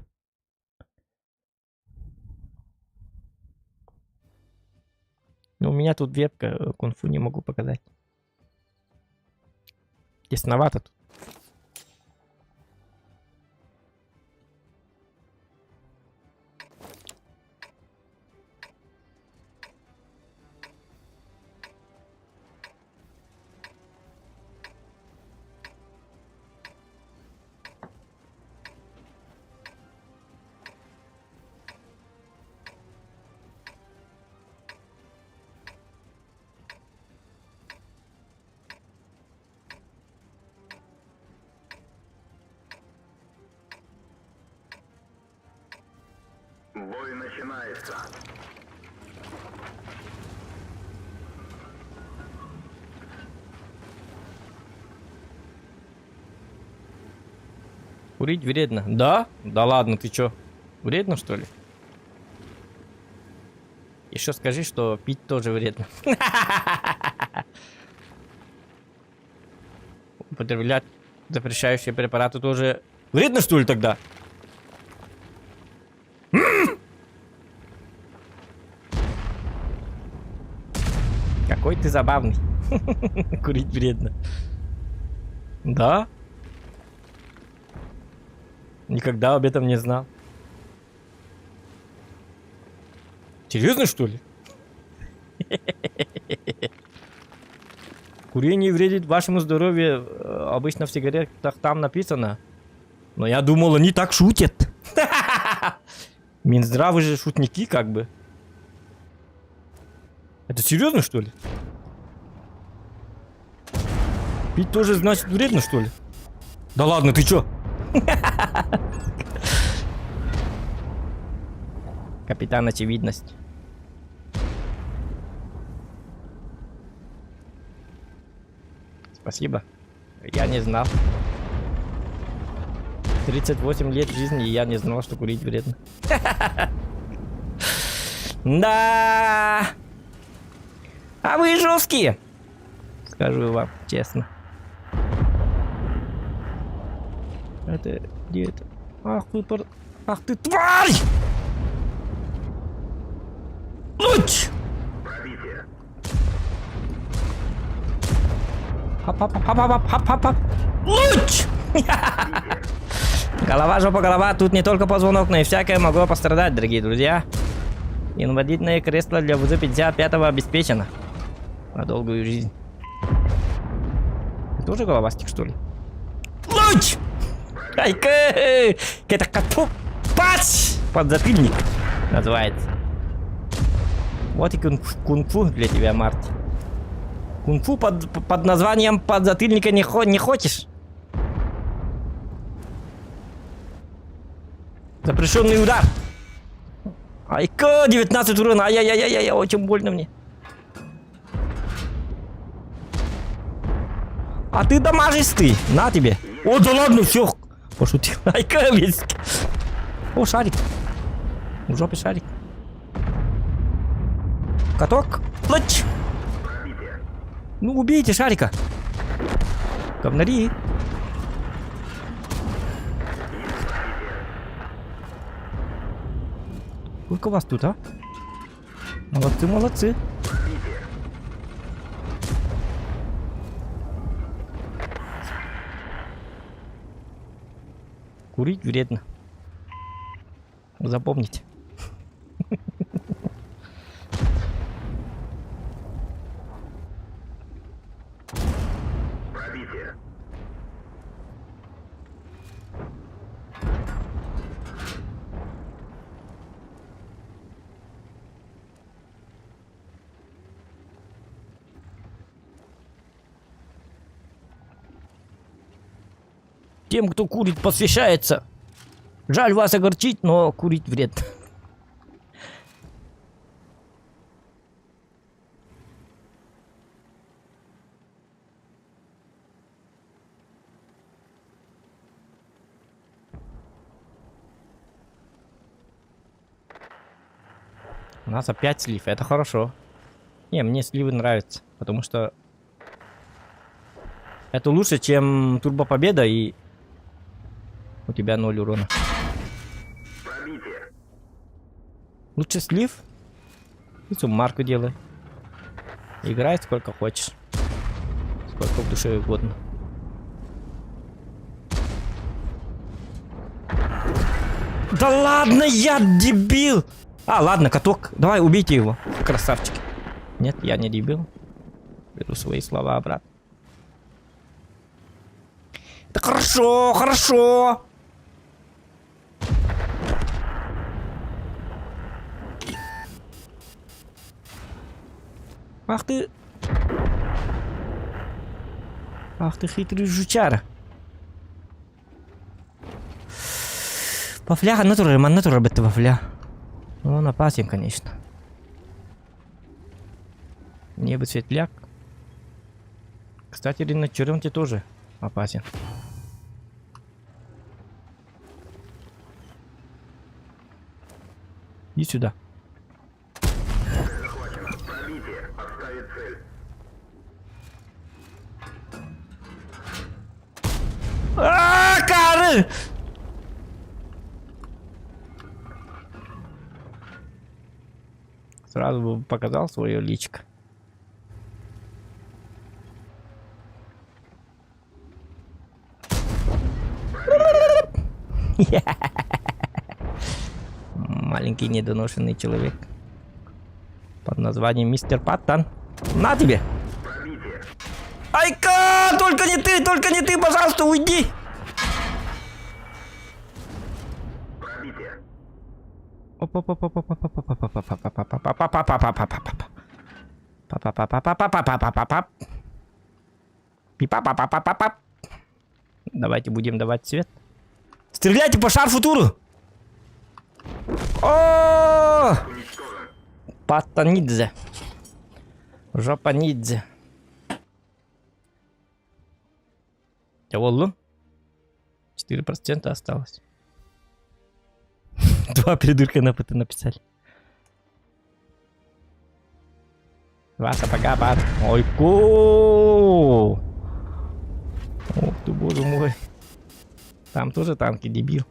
Ну, у меня тут вебка, кунг-фу не могу показать. Тесновато тут. Бой начинается. Курить вредно. Да? Да ладно, ты чё? Вредно, что ли? Еще скажи, что пить тоже вредно. Употреблять запрещающие препараты тоже вредно, что ли, тогда? Какой ты забавный. Курить вредно. Да? Никогда об этом не знал. Серьезно, что ли? Курение вредит вашему здоровью. Обычно в сигаретах там написано. Но я думал, они так шутят. Минздравы же шутники, как бы. Это серьезно, что ли? Пить тоже значит вредно, что ли? Да ладно, ты чё? Капитан Очевидность. Спасибо. Я не знал. 38 лет жизни, и я не знал, что курить вредно. Да. А вы жесткие. Скажу вам честно. Это где это? Ах ты Ах ты тварь! Луч! Пробитие. Хап-хап-хап-хап-хап-хап-хап! Луч! Голова, жопа, голова. Тут не только позвонок, но и всякое могло пострадать, дорогие друзья. Инвалидное кресло для ВЗ 55-го обеспечено. На долгую жизнь. Ты тоже головастик, что ли? Луч! Ай-ка! Это коту! Пач! Подзатыльник называется. Вот и кунг-фу для тебя, Марти. Кунг-фу под названием подзатыльника не хочешь? Запрещенный удар. Ай-ка! 19 урона. Ай-яй-яй-яй, очень больно мне. А ты дамажистый. На тебе. О, да ладно, все. Пошутил. Ай-ка, весь. О, шарик. В жопе шарик. Каток. Плач. Ну, убейте шарика. Говнари. Сколько вас тут, а? Молодцы, молодцы. Курить вредно. Запомните. Пробитие. Тем, кто курит, посвящается. Жаль вас огорчить, но курить вредно. У нас опять слив, это хорошо. Не, мне сливы нравятся, потому что это лучше, чем турбопобеда, и у тебя 0 урона. Пробитие. Лучше слив и суммарку делай. Играй сколько хочешь. Сколько в душе угодно. Да ладно, я дебил! А, ладно, каток. Давай, убейте его. Красавчики. Нет, я не дебил. Беру свои слова обратно. Да хорошо, хорошо! Ах ты... Ах ты хитрый жучара. Вафля, натура, робити вафля. Ну, он опасен, конечно. Небо светляк. Кстати, на черенке тоже опасен. Иди сюда. Захвачено. Пробитие. Отставить цель. Кары! Сразу бы показал свое личико. Маленький недоношенный человек под названием Мистер Паттон. На тебе! Пробитие. Айка! Только не ты, пожалуйста, уйди! Пробитие. Давайте будем давать свет. Стреляйте по шарфу туру! О! Уничтожен. Паттонидзе. Жопанидзе. Оллу. 4% осталось. Два придурка на ПТ написали. Два сапога, пар. Ой, ку! Ух ты, боже мой. Там тоже танки, дебил.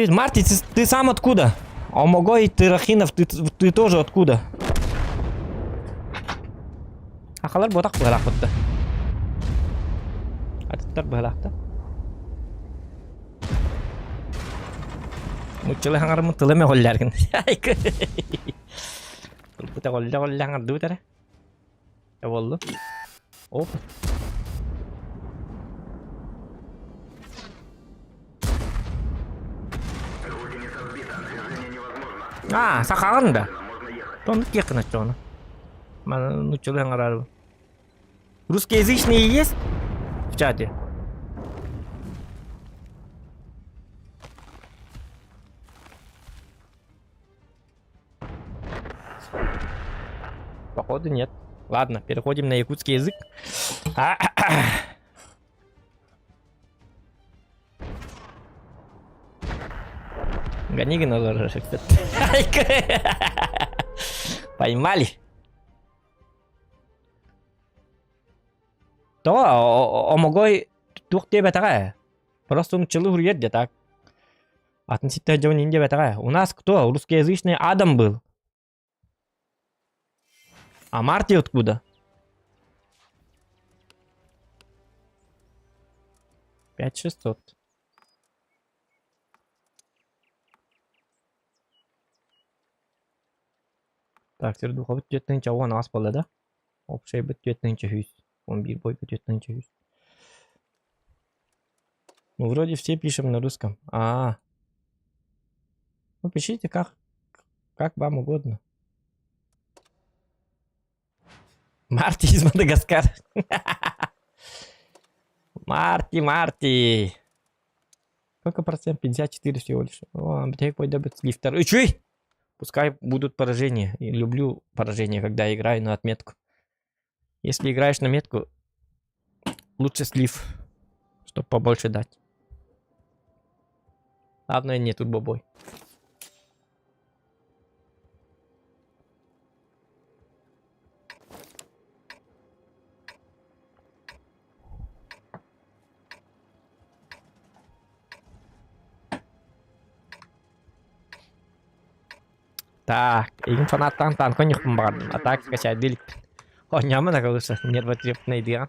Марти, ты сам откуда? Омогой, ты Рахинов, ты тоже откуда? Ақалар ботақ бұғалақ бұтты. Атыттар бұғалақты. Мұтчылы хаңарымын тылыме қолларғын. Бұта қолла хаңарды бұтары. Болду. Оп. Гусеница сбита. Движение невозможно. Сақағын да. Можно ехать. Тоны кекін атты оны. Мұтчылы хаңарары. Русскоязычные есть в чате? Походу нет. Ладно, переходим на якутский язык. Гони на Поймали. То, омогой тух тебе такая. Просто он челы хует где так. Относительно джон ниндзя такая. У нас кто? Русскоязычный Адам был. А Марти откуда? 5600. Так, сердуха бітетнен чаван аз болды да? Опшай бітетнен чахюс. 11 бой бітетнен чахюс. Ну, вроде все пишем на русском. Ну, пишите как вам угодно. Марти из Мадагаскара. Марти. Сколько процент? 54 всего лишь. О, битек пойдет слив второй. Чуй! Пускай будут поражения. Я люблю поражения, когда играю на отметку. Если играешь на метку, лучше слив, чтобы побольше дать. Главное, не тут бобой. Так, един фанаттан танко не хумбан. А так скачать делик. О, няма на колыса. Нервотрепная игра.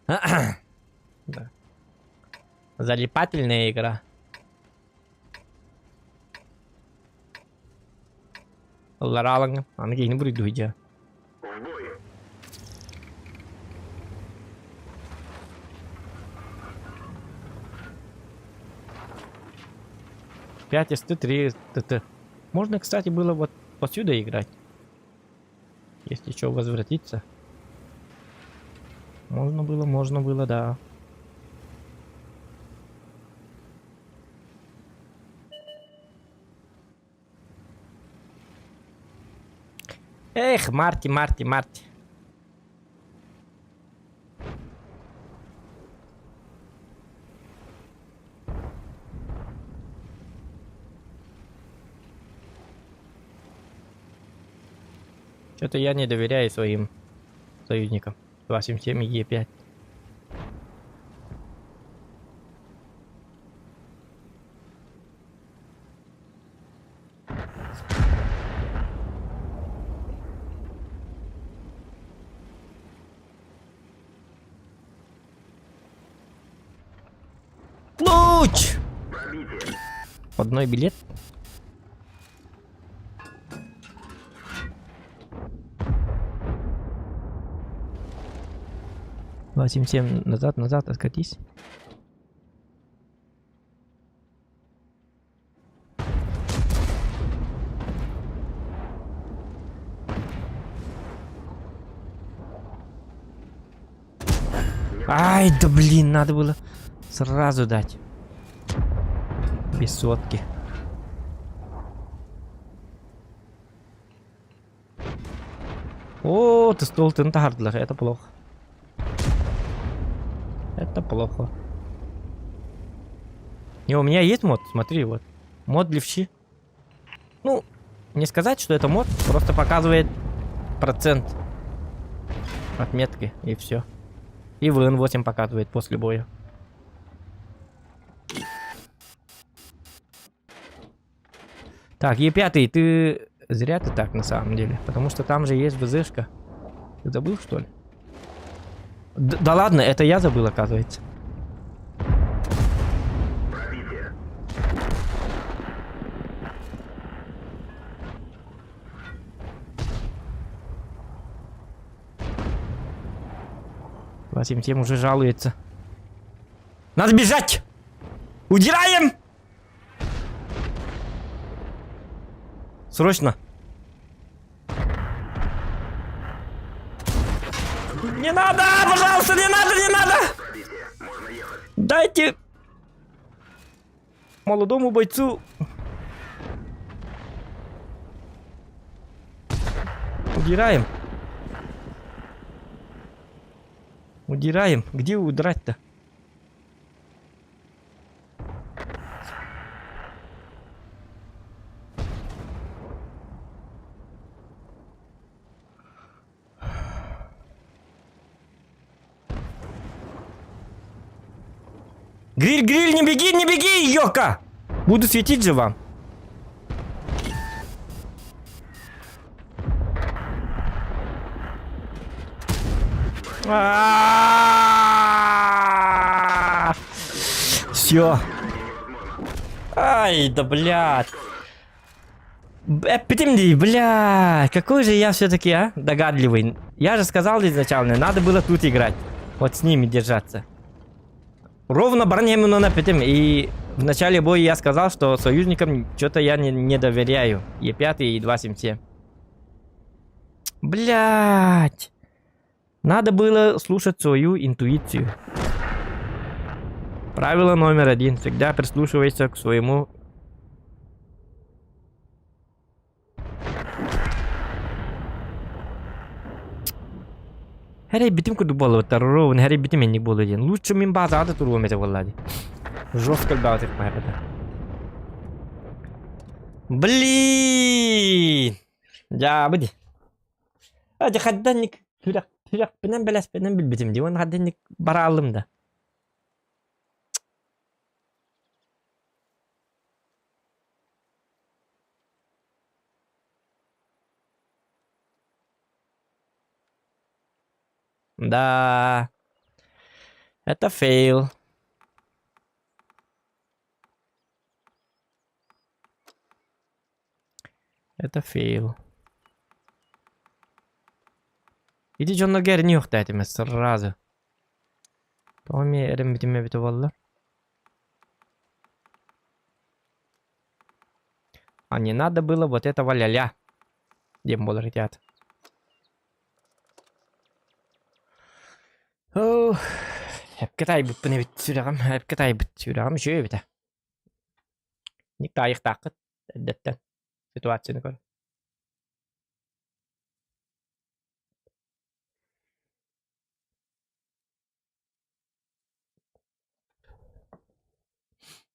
Да. Залипательная игра. Лараланга. Она не будет дуйдя. В бой. Пять СТ-3 ТТ. Можно, кстати, было вот посюда играть. Если что, возвратиться. Можно было, да. Эх, Марти. Что-то я не доверяю своим союзникам. 277 и Е5. Луч! Пробитие. Одной билет. Восемь назад, откатись. Ай, да блин, надо было сразу дать. Без сотки. О, ты стол тентардлер, это плохо. Это плохо. Не, у меня есть мод, смотри, вот. Мод левши. Ну, не сказать, что это мод, просто показывает процент отметки, и все. И ВН8 показывает после боя. Так, Е5, ты... Зря ты так, на самом деле. Потому что там же есть ВЗшка. Ты забыл, что ли? Да ладно, это я забыл, оказывается. Пробитие. Васим тем уже жалуется. Надо бежать! Удираем! Срочно! Не надо! Пожалуйста, не надо! Пробитие. Можно ехать. Дайте молодому бойцу. Удираем. Удираем. Где удрать-то? Гриль, не беги, Йока! Буду светить же вам. Все. Ай, да блядь. Блядь, какой же я все-таки, а? Догадливый. Я же сказал изначально, надо было тут играть. Вот с ними держаться. Ровно бронеменно на пятым. И в начале боя я сказал, что союзникам что-то я не доверяю. Е5 и 277. Блядь. Надо было слушать свою интуицию. Правило номер 1. Всегда прислушивайся к своему... Herey bitim kudu болу тарро, herey bitim enник болу ден. Лучше мен базада туру мете валлади. Жестко баатык майбада. Блин! Жабыди. Аja хадданник Türak penen belas penen bilbitim diwan hadanik baralım da. Да. Это фейл. Это фейл. Иди Джонна Герни yok dedim сразу. Tamam ya erim bitime biti valla. А не надо было вот этого ля-ля. Дем бол, ребят. Ух, hep ketay bu ne bit süragam, hep ketay bit süragam şöyle bite. Ник тайык тақыт, әдеттен, ситуацияны көр.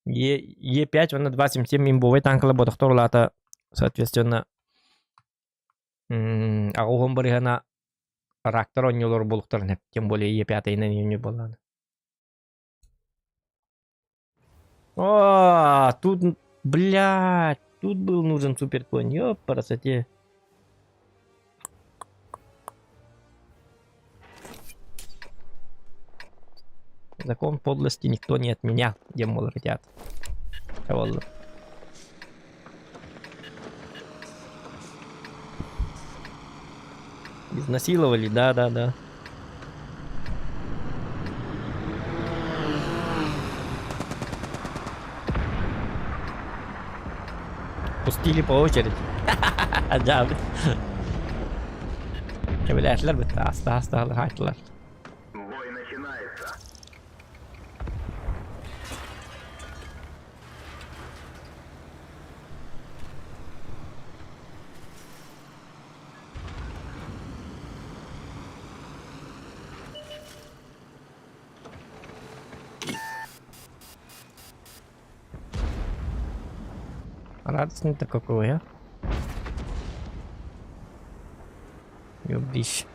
Е5, он на 277 имбовой танкала бодохторлата, соответственно, агугон барыгана рактор онньолор болуктарын хеп, тем более Е5 инен не болан. О, тут, блядь, тут был нужен суперконь, ёпарасоте. Закон подлости никто не отменял, где мол хотят. Wallah. Изнасиловали, да. Пустили по очереди. Да. Кебелешler bitti. Hasta hayatlar. Бой начинается. Радостный-то какой, а? Ёбдись.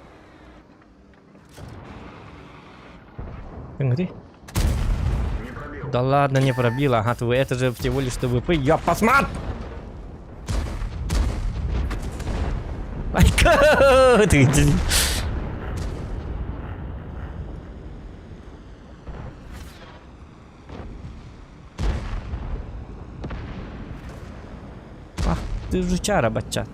Смотри. Не пробил. Да ладно, не пробил. Ага, ты это же всего лишь ТВП. Я посмотр! Ай, ты... Ах, ты жучара, бачат.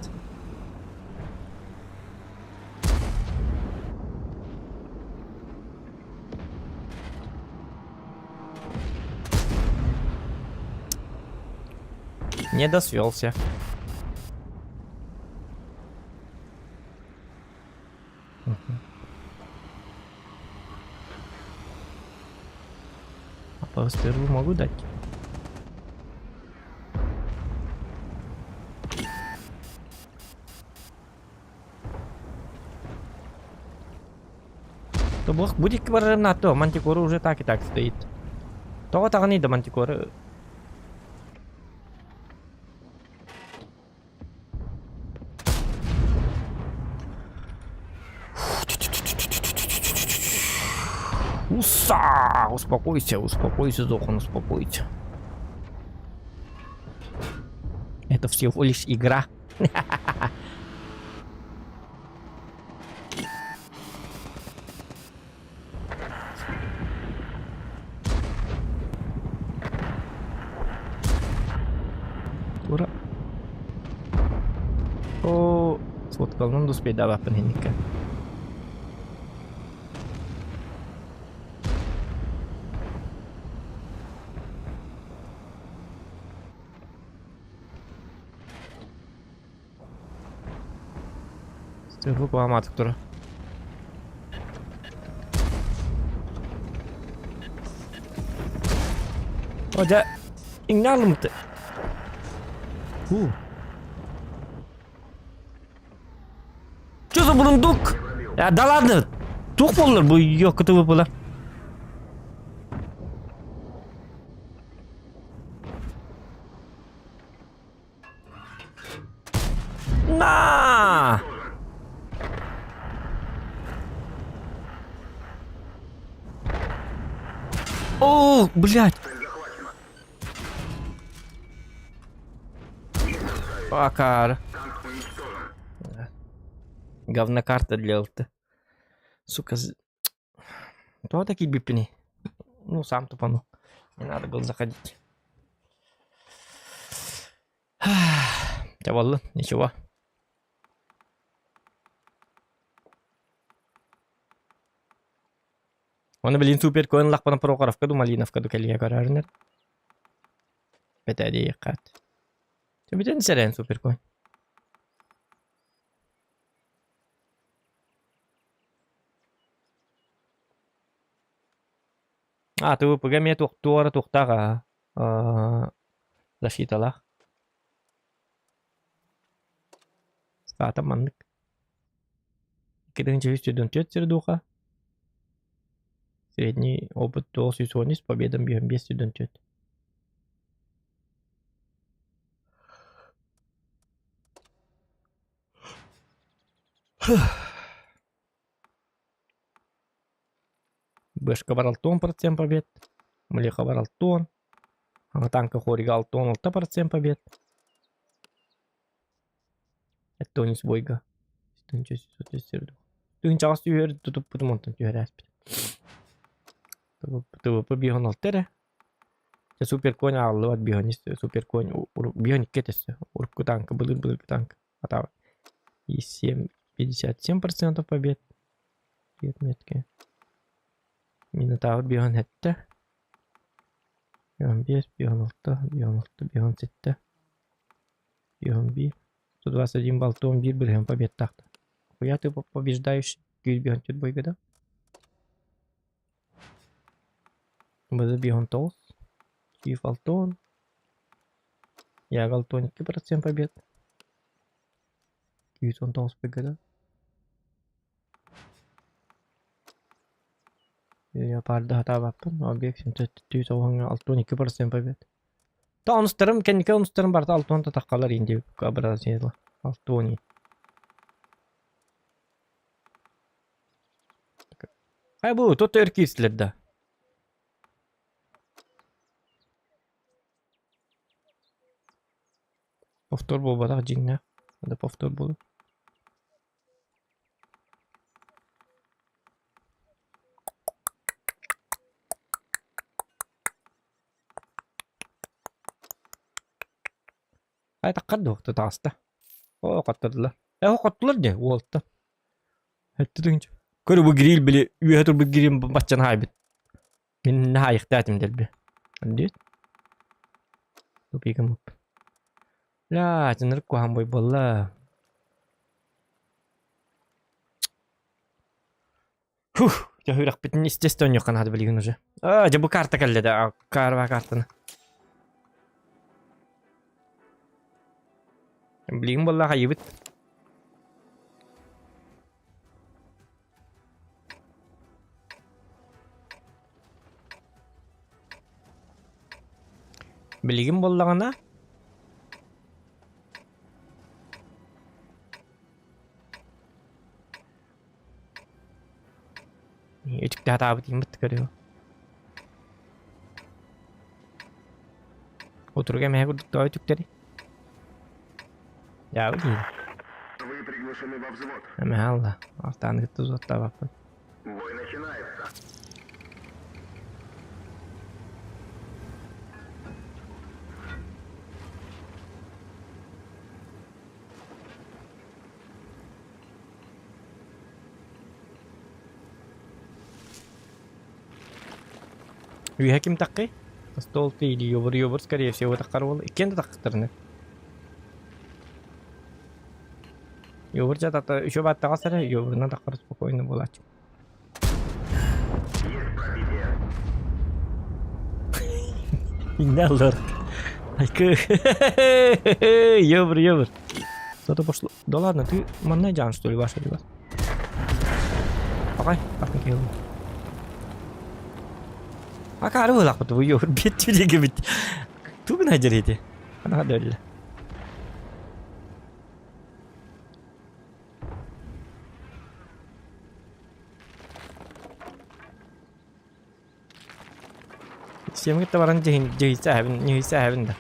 Не досвелся. А по сперву могу дать? То бог будет кварем на то, мантикора уже так и так стоит. То так не до мантикора. Уса! Успокойся, Зохан, успокойся. Это всего лишь игра. Ура. О, сфоткал, ну успеть давай паненька. Ruku amat dur. Hoca ingal mı? Что за бурундук? Да ладно. Тух болар bu yok kutubu bular. На! О, блядь. Акар. Танк уничтожен. Говнокарта для ЛТ. Сука. Кто такие бипни? Ну, сам тупанул. Не надо было заходить. Да wallah, ничего. وانا بلين سوبر كوين لقبنا بروقرا في كدو مالينا في كدو كليا قرارنا بتعليقات تبي تنسرين سوبر كوين Ты погаме туора тухтага. Защиталах. Стата маннык. Кеден через студент сердуха. Средний опыт 210 с победом бьем без студент. Бэшка баралтон процент побед. Млеха баралтон. Танка хорига алтон 6% побед. Это не свойга. Түйін чағасы үйері тұтып бұтым онтан түйері әспет. Тывы бейхон алтері. Суперконь ағылы бат бейхонис. Суперконь бейхоник кетесі. Урку танка, былыр танка. Атава. И 57% побед. Метке. Минутавы бейхон әтті. Бейхон 5, бейхон 6, бейхон 6, бейхон 7. Бейхон 1. 121 балтон, 1 бейхон побед тақты. Хуя ты побеждаешь, күйіз бейхон тет бойға да. Бұзы бейхон 9. Күйіз алтон. Яг алтон 2% побед. Күйіз 19 бойға да. Я парда хата баппын. Объект 700 алтон 2% побед. Та оныстырым, кәнеке оныстырым барда алтон та таққалар енді көбіраз еді. Алтон еді. Bu tot erkekler. Повтор был бадах джинна. Надо повтор был. Ай таққарды тұтасты. О қаттырдылар. О қаттылар не? Олтты. Әтті дегенше. Көрі бұл грил білі, үйе тұр бұл грил бачан хайбет. Мен хайықты әтім дәл бі. Әндет. Бұл бейгім өп. Ля, жынырып көған бой болла. Фух, жахырақ бітін істесті өн yoqqan hadi білген уже. Жа бұл карта кәлді, карва картаны. Білген болла қайыбыт. Білген боллағана? Ечікті хата бұтын бұтты көрі. Отыруға мәе күрдік той түктері. Яу дейін. Вы приглашены во взвод. Әмі алла. Артаны күтті ұзатта бапын. Бой начинается. Үйе кім таққи? Стол тейді, ёбыр, скорее всего, таққар болды. Икенді таққықтырыны. Ёбыр жатақта, үші бат тағасары, ёбырына таққар спокойно болады. Есть пробитие. Не лорд. Айкы. Ёбыр. Что-то пошло. Да ладно, ты маннайджан, что ли, ваша дела? Ағай, қақын келді. Aka arı olaq bu yoğur bir tüyle gibi. Tuğun aceriydi. Ana da öyle. Şimdi tabaran cehi sahibin de.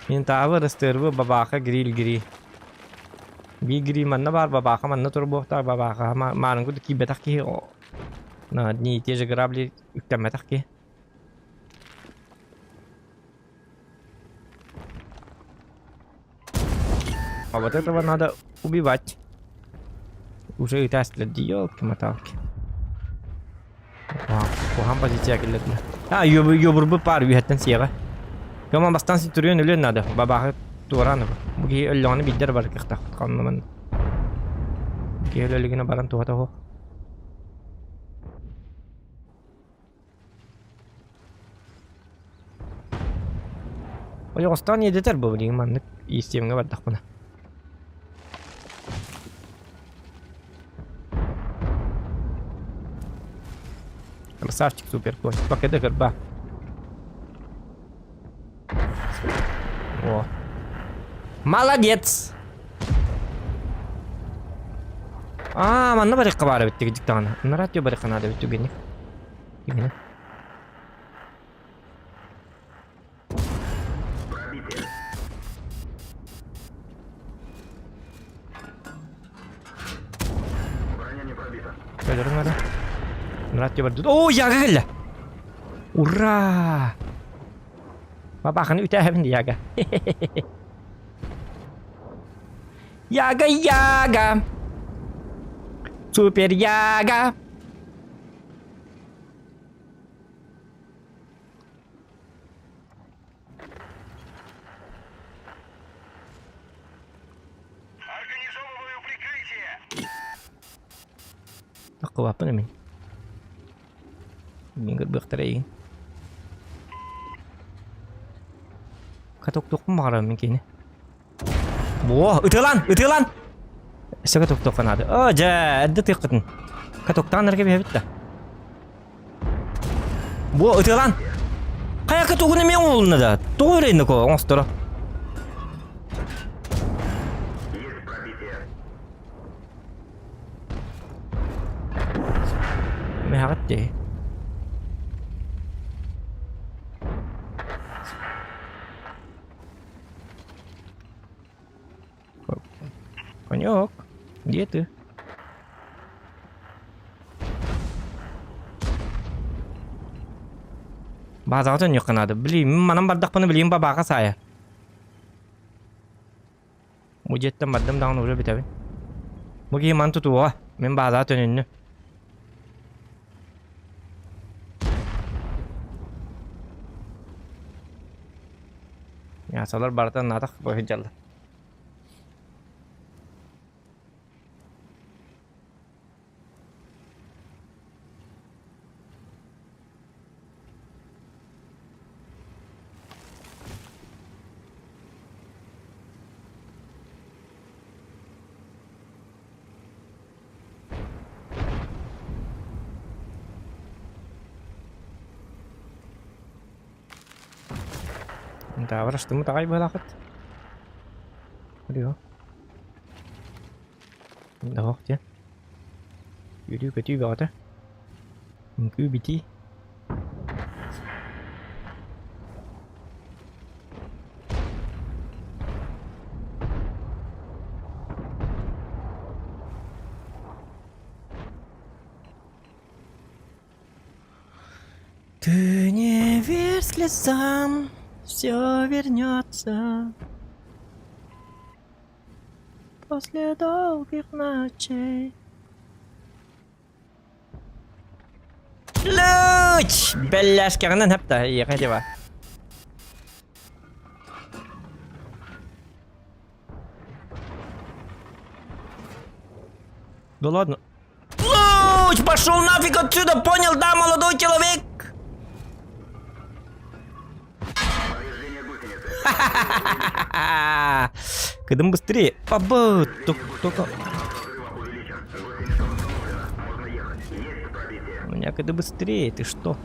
Min tavır ıstırı babaka grill. Bir grill manna var babaka manna turbo babaka manın kudu ki betak ki o. Na ni teje grabli yüklemetak ki. А вот этого надо убивать. Уже и тестлedi, ёлки-моталки. Кухан позиция келеді. Ёбыр пар үйәттен сиеға. Кама бастан ситурион өлен надо. Бабағы туараны. Бұге өліғаны биддер бар кіқтақ. Қаннымын. Бұге өлігіне баран туғата хоқ. Oyostan yedeter bu bileyim manlık isteyimge bardak buna. Красавчик, супер, кость. Пока это горба. О. Молодец! Манна барыққа бары бітті кедік тағаны. Наратио барыққа нады бітті генек. Генек. Кәдірің ада. Наратио барды. О, яға келі! Ура! Бабақын үті әбінді яға. Яга, яга! Супер яга! Организовываю прикрытие! Aku apa namanya? Minggu berterai. Katok-tok marah mungkin. Wah, itu lan. Saya katok-tok kan ada. Oh, ada tiket. Katok tanah kayak begitu. Wah, itu lan. Kayak katok ini memang ada. Tuh ini kok, monster. Есть пробитие. Mehat deh. Konyok. Dia tuh. Bazar tuh nyok kan ada. Beli mana bardak pun beli babak saya. Mujhe तो मध्यम डाउन हो रहा बितावे मुझे मान तो हुआ मैं बाजार तो नहीं यहाँ सोलर बढ़ता ना तक बहुत जल्द انت عرفت متعايب هلاقت اليوم ده وقت يا يديو كتير بعده ممكن بيتي Ты не верь слезам, все вернется после долгих ночей. Луч! Беляш карнан хапта, ехайте ба. Да ладно. Луч! Пошел нафиг отсюда, понял, да, молодой человек? Кадым быстрее. Папа, только. У меня когда быстрее, ты что?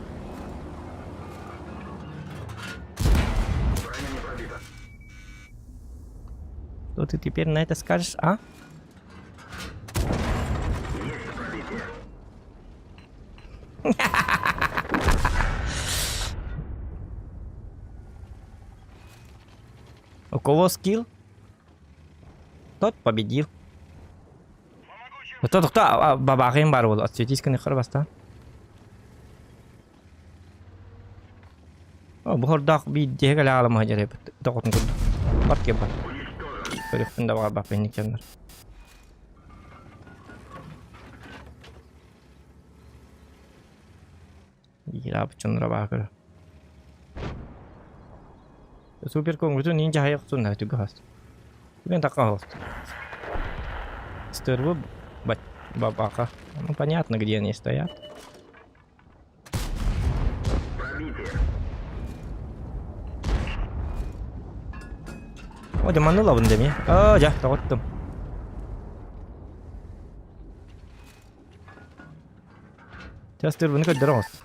Что ты теперь на это скажешь, а? У кого скилл? Тот победил. Кто бабахим бар бол. Отсветись каны хырбаста. О, бухордак биддеге гала алам хажаре. Токотун курду. Батке бар. Көрөктүндө бар бапенник жандар. Ира бучунра бакыр. Супер конгресс нинджа хаяк сунна туга хаст. Блин, такая хост. Стерву бабака. Ну понятно, где они стоят. Oh, jaman dulu benda ya. Oh, jah, takuttum. Just bunu kadar olsun.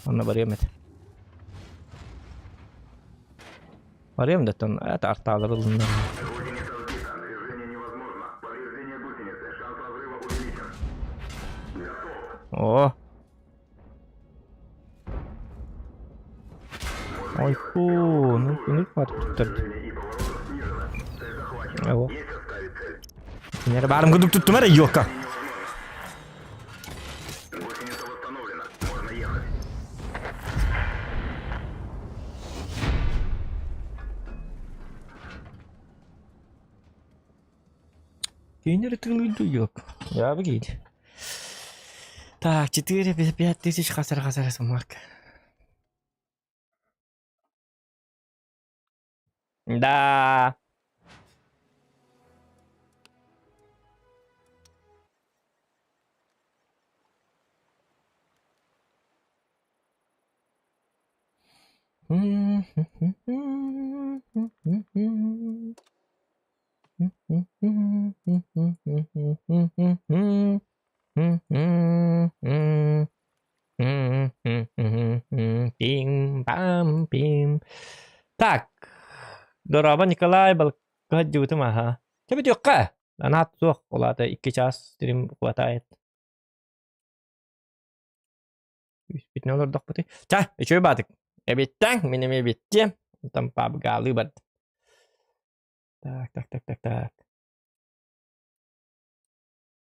Ona barıyorum et. Barıyorum da ton artalar bunlar. Гусеница сбита. Движение невозможно. Повреждение гусеницы. Шанс разрыва увеличен. Готов. Oh. Ay fu, bunu patlattı. Движение и поворотов снижено. Цель захвачена. Evo. Есть оставить цель. Nere barım gıdık tuttum her yok ha. Гусеница восстановлена. Можно ехать. Генер тылыйду yok. Ya bu giydi. Так, 4-5 тысяч хасар сумак. Да. Пим-пам-пим. Так. Дорaba Николай Balkaju itu mah. Coba juga. Anak tuh kalau ada iki stream kuat ayat. Bitnya olur dak putih. Cah, coba batik. Bitang, minum bitjem. Tanpa begali bat. Tak.